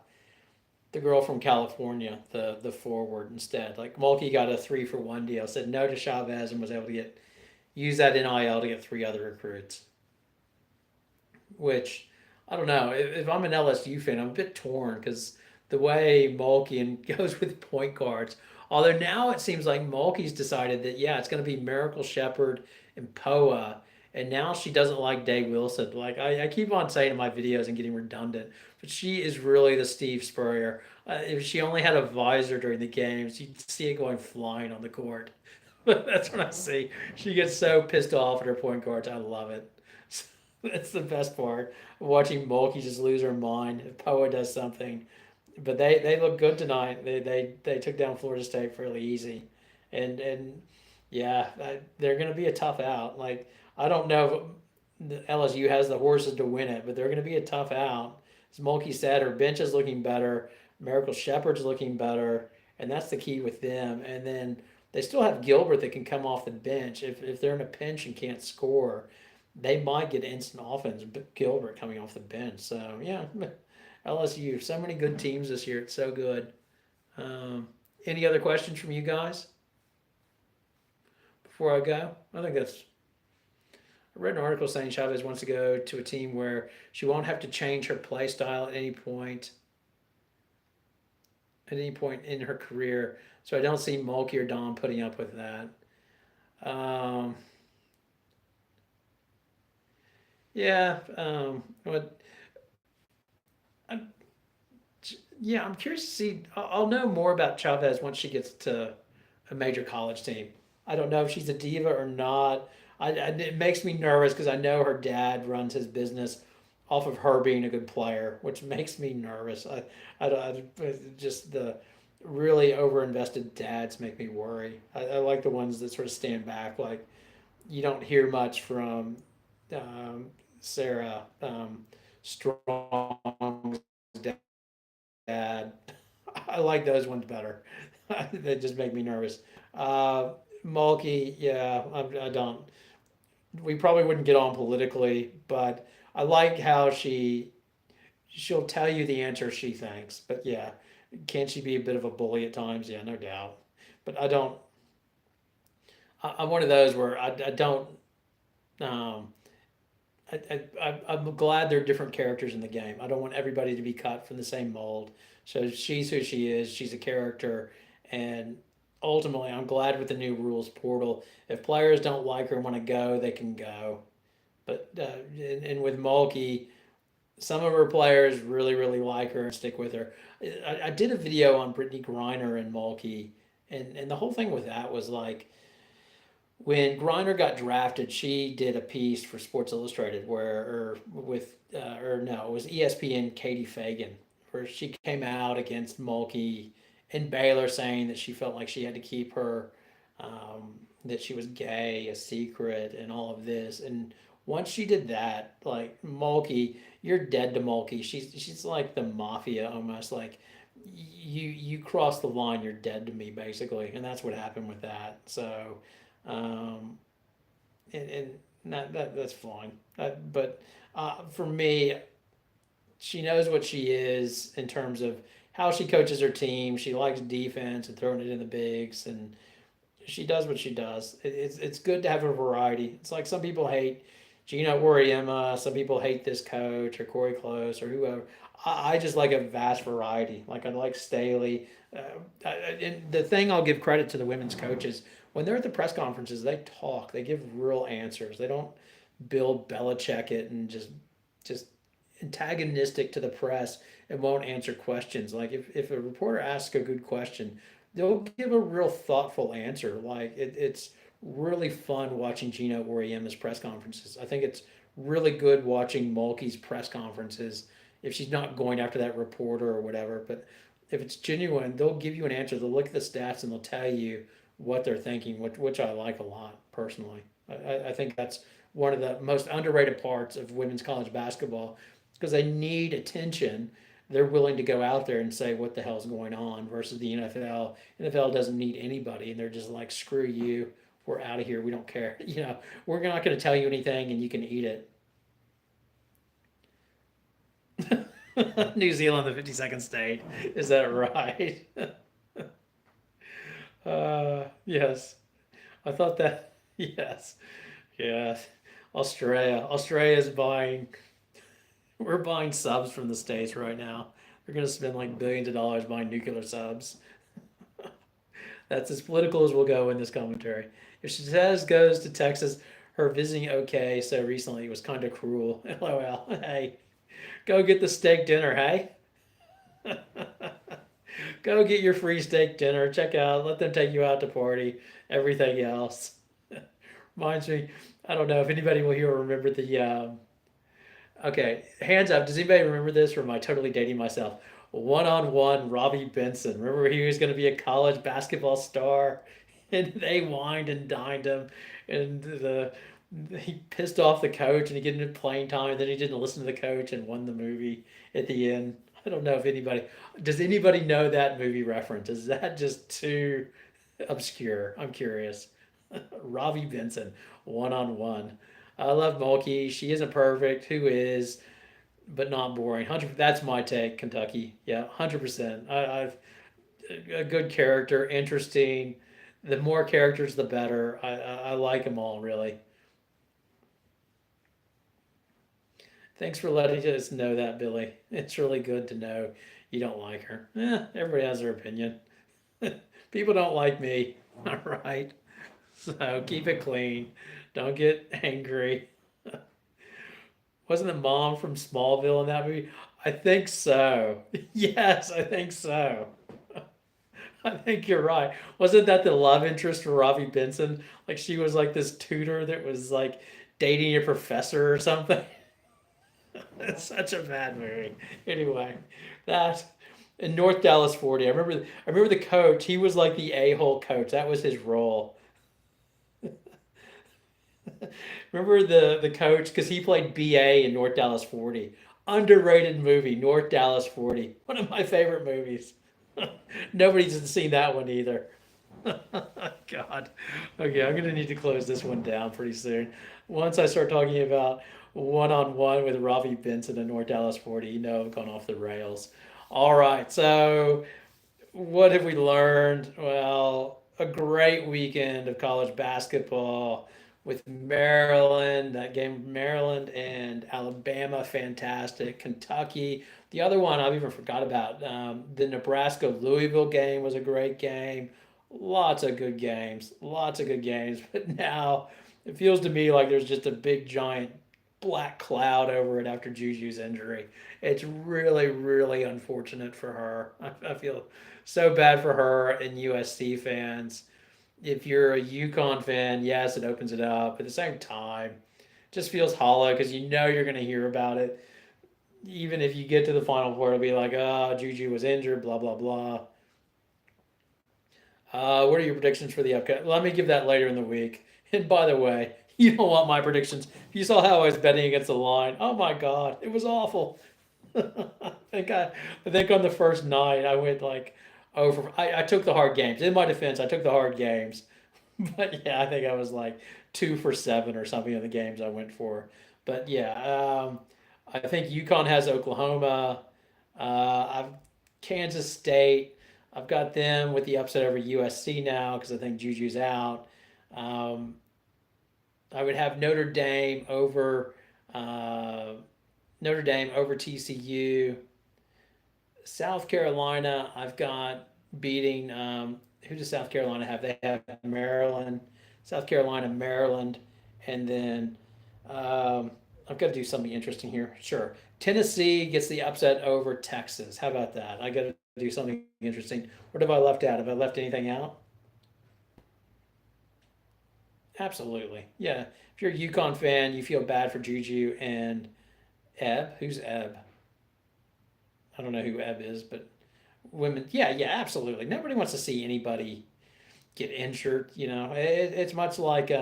girl from California, the forward instead. Like Mulkey got a 3-for-1 deal, said no to Chavez, and was able to use that NIL to get three other recruits. Which I don't know. If I'm an LSU fan, I'm a bit torn because the way Mulkey goes with point guards. Although now it seems like Mulkey's decided that yeah, it's going to be Miracle Shepherd and Poa, and now she doesn't like Day Wilson. Like I keep on saying in my videos and getting redundant, but she is really the Steve Spurrier. If she only had a visor during the games, you'd see it going flying on the court. That's what I see. She gets so pissed off at her point guards. I love it. That's the best part. Watching Mulkey just lose her mind if Poa does something. But they look good tonight. They took down Florida State fairly easy, and yeah, they're going to be a tough out. Like I don't know if the LSU has the horses to win it, but they're going to be a tough out. As Mulkey said, her bench is looking better. Miracle Shepherd's looking better, and that's the key with them. And then they still have Gilbert that can come off the bench if they're in a pinch and can't score. They might get instant offense. Gilbert coming off the bench. So yeah, LSU. So many good teams this year. It's so good. Um, any other questions from you guys before I go? I think that's. I read an article saying Chavez wants to go to a team where she won't have to change her play style at any point in her career. So I don't see Mulkey or Don putting up with that. Um, yeah. What? I'm, yeah, I'm curious to see. I'll know more about Chavez once she gets to a major college team. I don't know if she's a diva or not. It makes me nervous because I know her dad runs his business off of her being a good player, which makes me nervous. Just the really overinvested dads make me worry. I like the ones that sort of stand back. Like you don't hear much from um, Sarah Strong's dad. I like those ones better. They just make me nervous. Uh, Mulkey, yeah, I don't. We probably wouldn't get on politically, but I like how she'll tell you the answer she thinks. But yeah, can she be a bit of a bully at times? Yeah, no doubt. But I don't. I'm one of those where I don't. Um, I'm glad there are different characters in the game. I don't want everybody to be cut from the same mold. So she's who she is. She's a character, and ultimately, I'm glad with the new rules portal. If players don't like her and want to go, they can go. But and with Mulkey, some of her players really like her and stick with her. I did a video on Brittany Griner and Mulkey, and the whole thing with that was like when Griner got drafted, she did a piece for Sports Illustrated or no, it was ESPN Katie Fagan, where she came out against Mulkey and Baylor, saying that she felt like she had to keep that she was gay a secret and all of this. And once she did that, like Mulkey, you're dead to Mulkey. She's like the mafia almost. Like you cross the line, you're dead to me basically, and that's what happened with that. So, um, and that's fine. But for me, she knows what she is in terms of how she coaches her team. She likes defense and throwing it in the bigs, and she does what she does. It's good to have a variety. It's like some people hate Gina Oriema, some people hate this coach or Corey Close or whoever. I just like a vast variety. Like I like Staley. And the thing I'll give credit to the women's coaches when they're at the press conferences, they talk. They give real answers. They don't Bill Belichick it and just antagonistic to the press and won't answer questions. Like if a reporter asks a good question, they'll give a real thoughtful answer. Like it's really fun watching Gino Oriema's press conferences. I think it's really good watching Mulkey's press conferences if she's not going after that reporter or whatever. But if it's genuine, they'll give you an answer. They'll look at the stats and they'll tell you what they're thinking, which I like a lot personally. I think that's one of the most underrated parts of women's college basketball because they need attention. They're willing to go out there and say what the hell's going on versus the NFL. NFL doesn't need anybody, and they're just like, screw you, we're out of here, we don't care. We're not going to tell you anything, and you can eat it. New Zealand, the 52nd state, is that right? Yes, I thought that. Yes, yes. Australia's buying. We're buying subs from the states right now. They're going to spend like billions of dollars buying nuclear subs. That's as political as we'll go in this commentary. If Chavez goes to Texas, her visiting okay so recently was kind of cruel. LOL. Hey, go get the steak dinner, hey? Go get your free steak dinner. Check out. Let them take you out to party. Everything else. Reminds me, I don't know if anybody will here remember the okay, hands up. Does anybody remember this, or am I totally dating myself? One on one, Robbie Benson. Remember he was going to be a college basketball star, and they wined and dined him, and he pissed off the coach, and he get into playing time, and then he didn't listen to the coach and won the movie at the end. I don't know if anybody does. Anybody know that movie reference? Is that just too obscure? I'm curious. Robbie Benson, one on one. I love Mulkey. She isn't perfect. Who is? But not boring. 100. That's my take. Kentucky. Yeah, 100%. I've a good character, interesting. The more characters, the better. I like them all really. Thanks for letting us know that, Billy. It's really good to know you don't like her. Everybody has their opinion. People don't like me. All right. So keep it clean. Don't get angry. Wasn't the mom from Smallville in that movie? I think so. Yes, I think so. I think you're right. Wasn't that the love interest for Robbie Benson? Like she was like this tutor that was like dating a professor or something. It's such a bad movie. Anyway, that in North Dallas 40. I remember the coach. He was like the a-hole coach. That was his role. Remember the coach because he played BA in North Dallas 40. Underrated movie, North Dallas 40. One of my favorite movies. Nobody's seen that one either. God. Okay, I'm gonna need to close this one down pretty soon. Once I start talking about one on one with Robbie Benson and North Dallas 40, I've gone off the rails. All right, so what have we learned? Well, a great weekend of college basketball with Maryland, that game, Maryland and Alabama, fantastic. Kentucky, the other one I've even forgot about, the Nebraska Louisville game was a great game. Lots of good games. But now it feels to me like there's just a big giant black cloud over it after Juju's injury. It's really, really unfortunate for her. I feel so bad for her and USC fans. If you're a UConn fan, yes, it opens it up. At the same time, it just feels hollow because you're going to hear about it. Even if you get to the Final Four, it'll be like, oh, Juju was injured, blah, blah, blah. What are your predictions for the upcoming? Let me give that later in the week. And by the way, you don't want my predictions. If you saw how I was betting against the line, oh my God, it was awful. I think on the first night I went like over. I took the hard games. In my defense, I took the hard games, but yeah, I think I was like 2 for 7 or something in the games I went for. But yeah, I think UConn has Oklahoma. I've Kansas State. I've got them with the upset over USC now because I think Juju's out. Um, I would have uh, Notre Dame over TCU. South Carolina, I've got beating. Who does South Carolina have? They have Maryland, South Carolina, Maryland, and then I've got to do something interesting here. Sure, Tennessee gets the upset over Texas. How about that? I got to do something interesting. What have I left out? Have I left anything out? Absolutely. Yeah. If you're a UConn fan, you feel bad for Juju and Ebb. Who's Ebb? I don't know who Ebb is, but women. Yeah, yeah, absolutely. Nobody wants to see anybody get injured. It's much like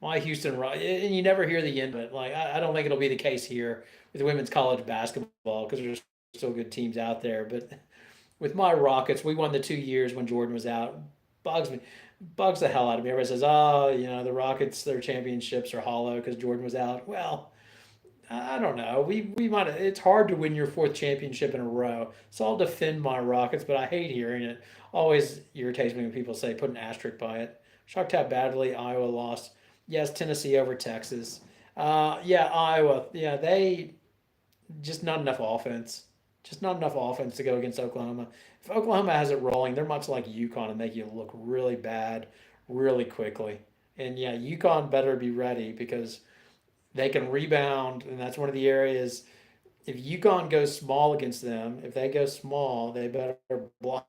my Houston Rock, and you never hear the end of it. Like I don't think it'll be the case here with women's college basketball because there's still good teams out there. But with my Rockets, we won the 2 years when Jordan was out. Bugs me, bugs the hell out of me. Everybody says, "Oh, the Rockets, their championships are hollow because Jordan was out." Well, I don't know. We might. It's hard to win your fourth championship in a row. So I'll defend my Rockets, but I hate hearing it. Always irritates me when people say put an asterisk by it. Shocked how badly Iowa lost. Yes, Tennessee over Texas. Yeah, Iowa. Yeah, they just not enough offense. Just not enough offense to go against Oklahoma. If Oklahoma has it rolling, they're much like UConn and make you look really bad really quickly. And yeah, UConn better be ready because they can rebound, and that's one of the areas. If UConn goes small against them, if they go small, they better block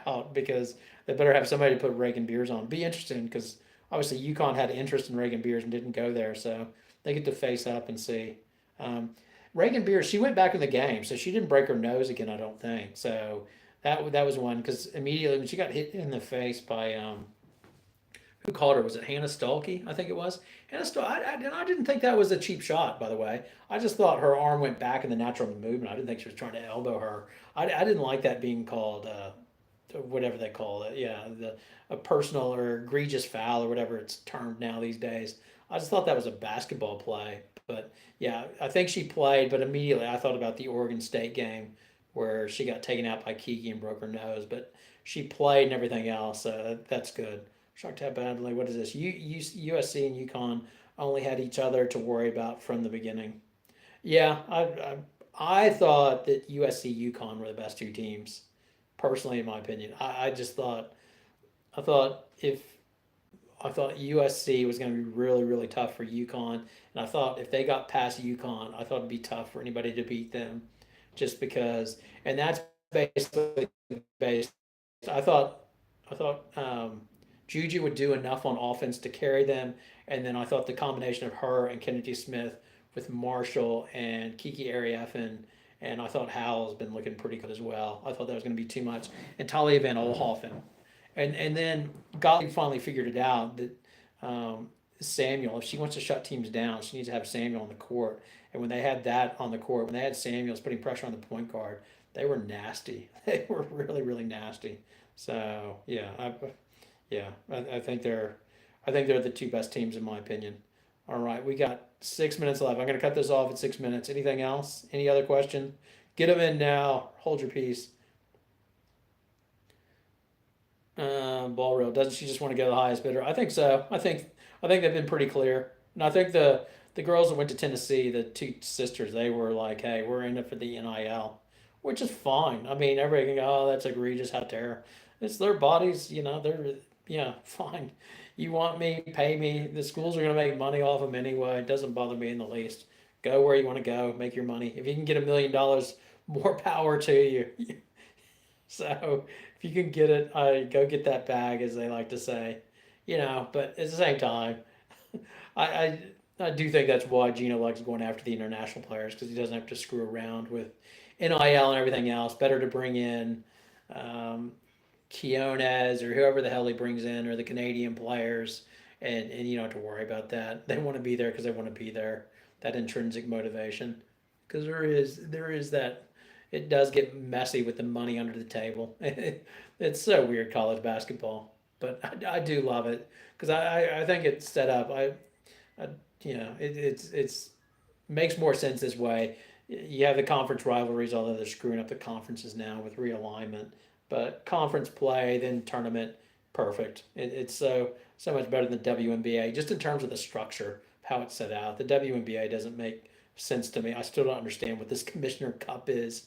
out because they better have somebody to put Reagan Beers on. Be interesting because obviously UConn had interest in Reagan Beers and didn't go there, so they get to face up and see. Um, Reagan Beers, she went back in the game, so she didn't break her nose again, I don't think. So that was one because immediately when she got hit in the face by who called her? Was it Hannah Stolke? I think it was. Hannah Stolke. And I didn't think that was a cheap shot, by the way. I just thought her arm went back in the natural movement. I didn't think she was trying to elbow her. I didn't like that being called whatever they call it. Yeah, a personal or egregious foul or whatever it's termed now these days. I just thought that was a basketball play. But yeah, I think she played, but immediately I thought about the Oregon State game where she got taken out by Kiki and broke her nose. But she played and everything else. That's good. Shocked how badly. What is this? USC and UConn only had each other to worry about from the beginning. Yeah, I thought that USC UConn were the best two teams, personally, in my opinion. I just thought I thought if I thought USC was going to be really really tough for UConn, and I thought if they got past UConn, I thought it'd be tough for anybody to beat them, just because. And that's basically based. I thought I thought Juju would do enough on offense to carry them, and then I thought the combination of her and Kennedy Smith with Marshall and Kiki Arieffin, and I thought Howell's been looking pretty good as well. I thought that was going to be too much, and Talia Van Olhoffen, and then Gottlieb finally figured it out that Samuel, if she wants to shut teams down, she needs to have Samuel on the court. And when they had that on the court, when they had Samuels putting pressure on the point guard, they were nasty. They were really really nasty. So yeah, I think they're the two best teams in my opinion. All right, we got 6 minutes left. I'm going to cut this off at 6 minutes. Anything else? Any other question? Get them in now. Hold your peace. Ball real. Doesn't she just want to go to the highest bidder? I think so. I think they've been pretty clear, and I think the girls that went to Tennessee, the two sisters, they were like, "Hey, we're in it for the NIL," which is fine. I mean, everybody can go, "Oh, that's egregious. How dare." It's their bodies, they're yeah, fine. You want me, pay me. The schools are going to make money off them anyway. It doesn't bother me in the least. Go where you want to go, make your money. If you can get $1 million, more power to you. So if you can get it, I go get that bag, as they like to say. But at the same time, I I, I do think that's why Gino likes going after the international players because he doesn't have to screw around with NIL and everything else. Better to bring in um, Quiones or whoever the hell he brings in, or the Canadian players, and you don't have to worry about that. They want to be there because they want to be there. That intrinsic motivation. because there is that it does get messy with the money under the table. It's so weird college basketball, but I do love it because I think it's set up. I it's makes more sense this way. You have the conference rivalries, although they're screwing up the conferences now with realignment. But conference play, then tournament, perfect. It's so much better than the WNBA, just in terms of the structure, how it's set out. The WNBA doesn't make sense to me. I still don't understand what this Commissioner Cup is.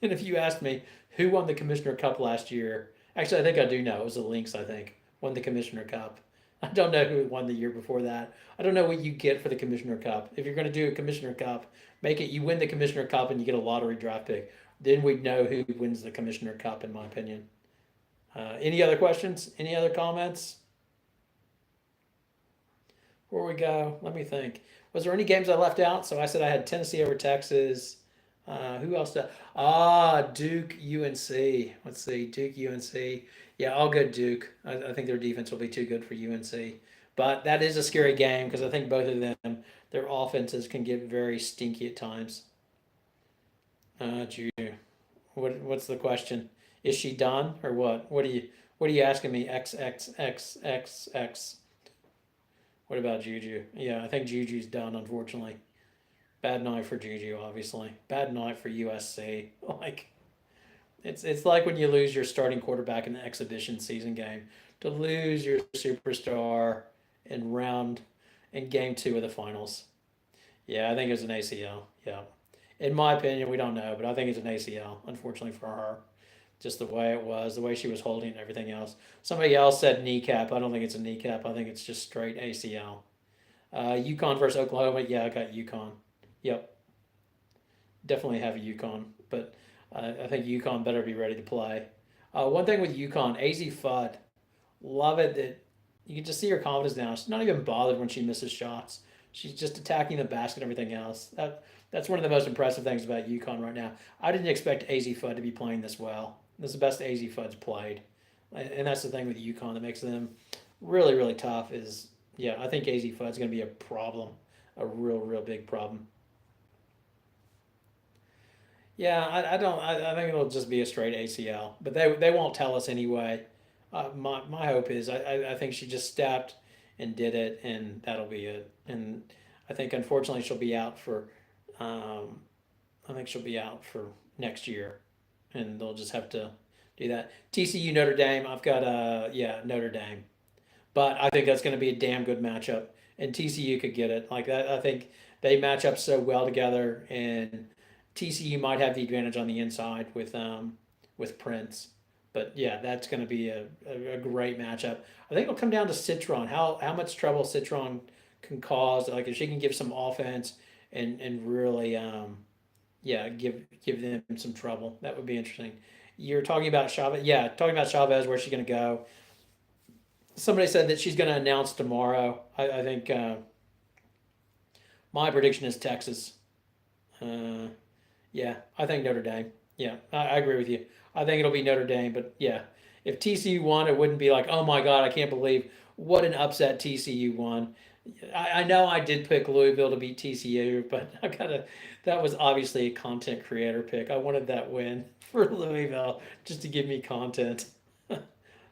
And if you asked me who won the Commissioner Cup last year, actually, I think I do know. It was the Lynx, I think, won the Commissioner Cup. I don't know who won the year before that. I don't know what you get for the Commissioner Cup. If you're going to do a Commissioner Cup, make it you win the Commissioner Cup and you get a lottery draft pick. Then we'd know who wins the Commissioner Cup, in my opinion. Any other questions? Any other comments? Before we go, let me think. Was there any games I left out? So I said I had Tennessee over Texas. Who else? Duke, UNC. Let's see, Duke, UNC. Yeah, I'll go Duke. I think their defense will be too good for UNC. But that is a scary game because I think both of them, their offenses can get very stinky at times. Juju, what's the question? Is she done or what? What are you asking me? X X X X X. What about Juju? Yeah, I think Juju's done, unfortunately. Bad night for Juju, obviously. Bad night for USC. Like it's like when you lose your starting quarterback in the exhibition season game. To lose your superstar in round in game two of the finals. Yeah, I think it was an ACL. Yeah. In my opinion, we don't know, but I think it's an ACL, unfortunately for her. Just the way it was, the way she was holding and everything else. Somebody else said kneecap. I don't think it's a kneecap. I think it's just straight ACL. UConn versus Oklahoma. Yeah, I got UConn. Yep, definitely have a UConn, but I think UConn better be ready to play. One thing with UConn, AZ Fudd, love it that you can just see her confidence now. She's not even bothered when she misses shots. She's just attacking the basket and everything else. That's one of the most impressive things about UConn right now. I didn't expect AZ Fudd to be playing this well. This is the best AZ Fudd's played, and that's the thing with UConn that makes them really really tough. Is yeah, I think AZ Fudd's going to be a problem, a real big problem. Yeah, I don't. I think it'll just be a straight ACL, but they won't tell us anyway. My hope is I think she just stepped and did it, and that'll be it. And I think unfortunately she'll be out for. Um, I think she'll be out for next year, and they'll just have to do that. TCU Notre Dame. I've got yeah Notre Dame, but I think that's going to be a damn good matchup, and TCU could get it like that. I think they match up so well together, and TCU might have the advantage on the inside with Prince. But yeah, that's going to be a great matchup. I think it'll come down to Citron. How much trouble Citron can cause. Like if she can give some offense and really yeah give them some trouble. That would be interesting. You're talking about Chavez. Yeah, talking about Chavez. Where's she going to go? Somebody said that she's going to announce tomorrow. I think my prediction is Texas. Uh, yeah, I think Notre Dame. Yeah, I agree with you. I think it'll be Notre Dame, but yeah, if TCU won, it wouldn't be like, oh my God, I can't believe what an upset TCU won. I know I did pick Louisville to beat TCU, but I gotta. That was obviously a content creator pick. I wanted that win for Louisville just to give me content.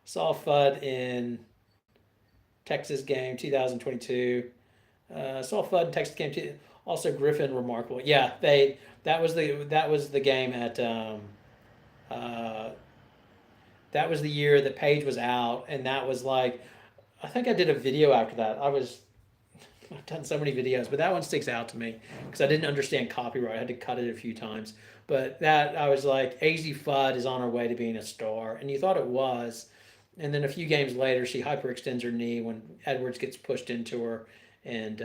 Saw Fudd in Texas game 2022. Saw Fudd in Texas game too. Also Griffin remarkable. Yeah, they that was the game at uh, that was the year that Page was out, and that was like I think I did a video after that. I've done so many videos, but that one sticks out to me because I didn't understand copyright. I had to cut it a few times, but that I was like, AZ Fudd is on her way to being a star, and you thought it was, and then a few games later, she hyperextends her knee when Edwards gets pushed into her, and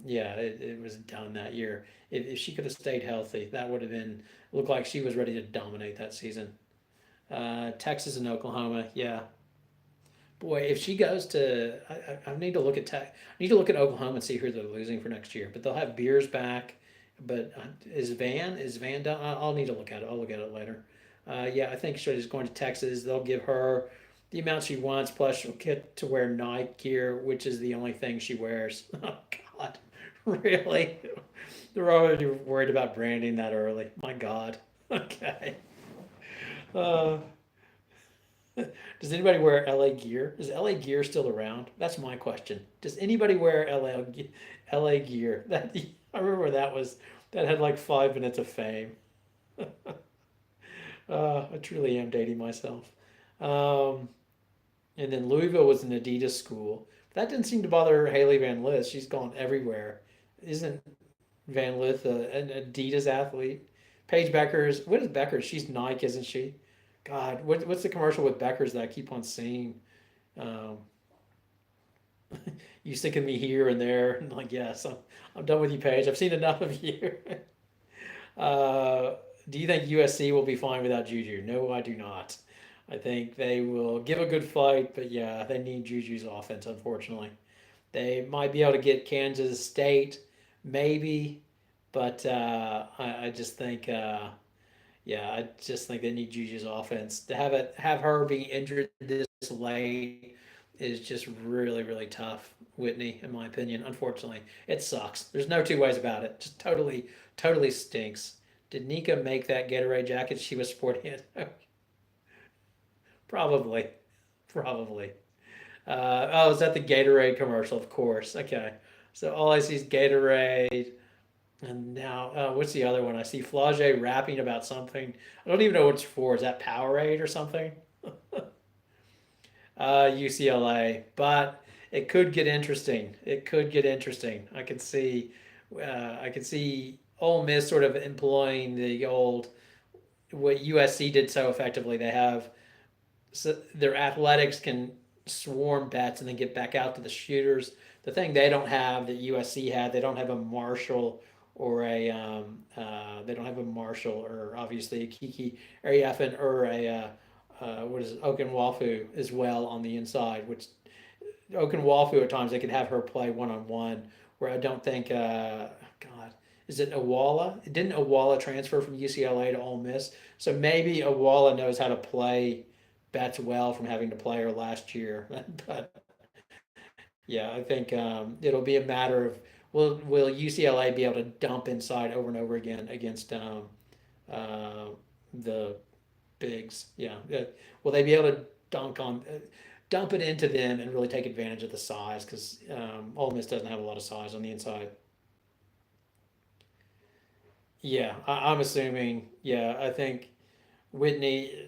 yeah, it was done that year. If she could have stayed healthy, that would have been looked like she was ready to dominate that season. Texas and Oklahoma, yeah. Boy, if she goes to, I need to look at I need to look at Oklahoma and see who they're losing for next year. But they'll have Beers back. But is Van done? I'll need to look at it. I'll look at it later. Yeah, I think she's going to Texas. They'll give her the amount she wants. Plus, she'll get to wear Nike gear, which is the only thing she wears. Oh God, really? They're already worried about branding that early. My God. Okay. Uh, does anybody wear LA gear? Is LA gear still around? That's my question. Does anybody wear LA gear? That I remember that was that had like 5 minutes of fame. I truly am dating myself. Um, and then Louisville was an Adidas school. That didn't seem to bother Haley Van Lith. She's gone everywhere. Isn't Van Lith an Adidas athlete? Paige Beckers. What is Beckers? She's Nike, isn't she? God, what's the commercial with Beckers that I keep on seeing? Um, you sticking me here and there. I'm like, yes, I'm done with you, Paige. I've seen enough of you. uh, do you think USC will be fine without Juju? No, I do not. I think they will give a good fight, but yeah, they need Juju's offense, unfortunately. They might be able to get Kansas State, maybe, but I just think, yeah, I just think they need Juju's offense. To have her being injured this late is just really, really tough, Whitney, in my opinion. Unfortunately, it sucks. There's no two ways about it. Just totally, totally stinks. Did Nika make that Gatorade jacket she was sporting it? Probably, probably. Oh, is that the Gatorade commercial? Of course. Okay. So all I see is Gatorade. And now, what's the other one? I see Flage rapping about something. I don't even know what it's for. Is that Powerade or something? UCLA. But it could get interesting. It could get interesting. I could see Ole Miss sort of employing the old what USC did so effectively. They have so their athletics can swarm bets and then get back out to the shooters. The thing they don't have that USC had, they don't have a Marshall or a they don't have a Marshall or obviously a Kiki Arieffin or a what is it, Okunwafu as well on the inside, which Okunwafu at times they could have her play one on one. Where I don't think God is it Awala? Didn't Awala transfer from UCLA to Ole Miss? So maybe Awala knows how to play bets well from having to play her last year. But yeah, I think it'll be a matter of will UCLA be able to dump inside over and over again against uh, the bigs? Yeah, will they be able to dump it into them and really take advantage of the size? Because Ole Miss doesn't have a lot of size on the inside. Yeah, I'm assuming. Yeah, I think Whitney.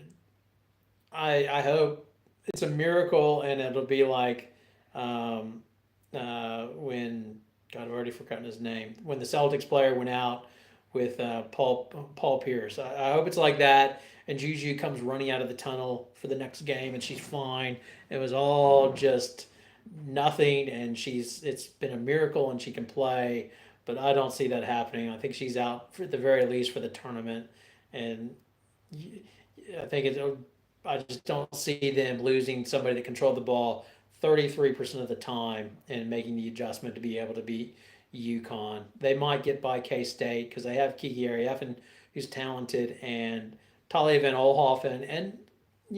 I hope it's a miracle and it'll be like um, when God, I've already forgotten his name. When the Celtics player went out with Paul Pierce. I hope it's like that. And Juju comes running out of the tunnel for the next game, and she's fine. It was all just nothing, and she's it's been a miracle, and she can play. But I don't see that happening. I think she's out for at the very least for the tournament, and I think it's. I just don't see them losing somebody that controlled the ball 33% of the time and making the adjustment to be able to beat UConn. They might get by K State because they have Kiki Arieffin, who's talented, and Talia Van Olhoffen. And,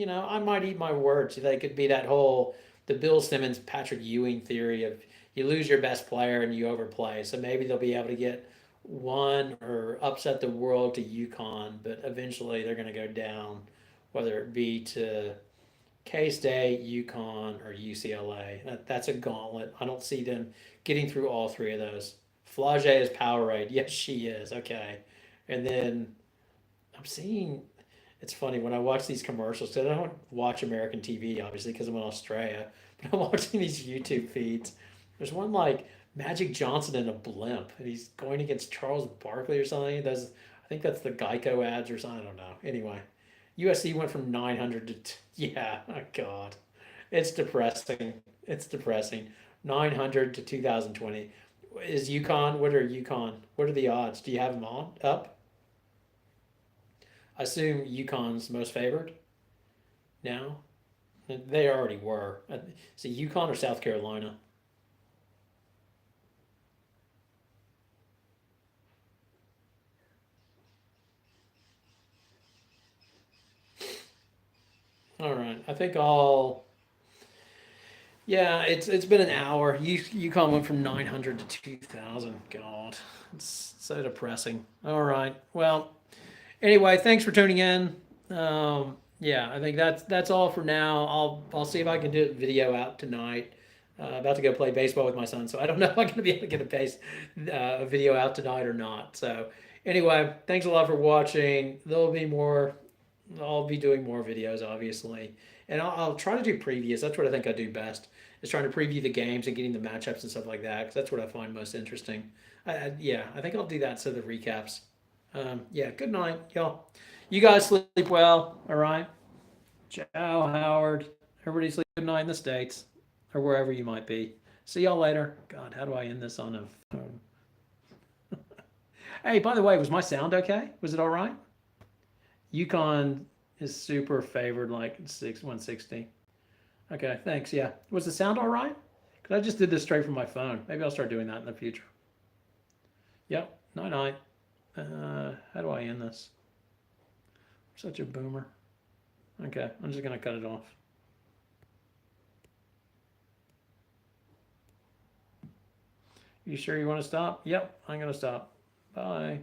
I might eat my words. They could be that whole, the Bill Simmons, Patrick Ewing theory of you lose your best player and you overplay. So maybe they'll be able to get one or upset the world to UConn, but eventually they're going to go down, whether it be to K State, UConn, or UCLA. That's a gauntlet. I don't see them getting through all three of those. Flage is Powerade. Yes, she is. Okay. And then I'm seeing, it's funny when I watch these commercials, because I don't watch American TV, obviously, because I'm in Australia, but I'm watching these YouTube feeds. There's one like Magic Johnson in a blimp, and he's going against Charles Barkley or something. I think that's the Geico ads or something. I don't know. Anyway, USC went from 900 to yeah, oh God, it's depressing. It's depressing. 900 to 2020. Is UConn? What are UConn? What are the odds? Do you have them on up? I assume UConn's most favored now. They already were. So UConn or South Carolina? All right. I think I'll. Yeah, it's been an hour. UConn went from 900 to 2000. God, it's So depressing. All right. Well, anyway, thanks for tuning in. Yeah, I think that's all for now. I'll see if I can do a video out tonight. About to go play baseball with my son, so I don't know if I'm going to be able to get a video out tonight or not. So anyway, thanks a lot for watching. There'll be more. I'll be doing more videos, obviously, and I'll try to do previews. That's what I think I do best, is trying to preview the games and getting the matchups and stuff like that, because that's what I find most interesting. Yeah, I think I'll do that instead of the recaps. Yeah, good night, y'all. You guys sleep well, all right? Ciao, Howard. Everybody sleep good night in the States or wherever you might be. See y'all later. God, how do I end this on a phone? Hey, by the way, was my sound okay? Was it all right? Yukon is super favored, like 160. Okay, thanks. Yeah. Was the sound all right? Because I just did this straight from my phone. Maybe I'll start doing that in the future. Yep. Night night. How do I end this? I'm such a boomer. Okay, I'm just going to cut it off. You sure you want to stop? Yep, I'm going to stop. Bye.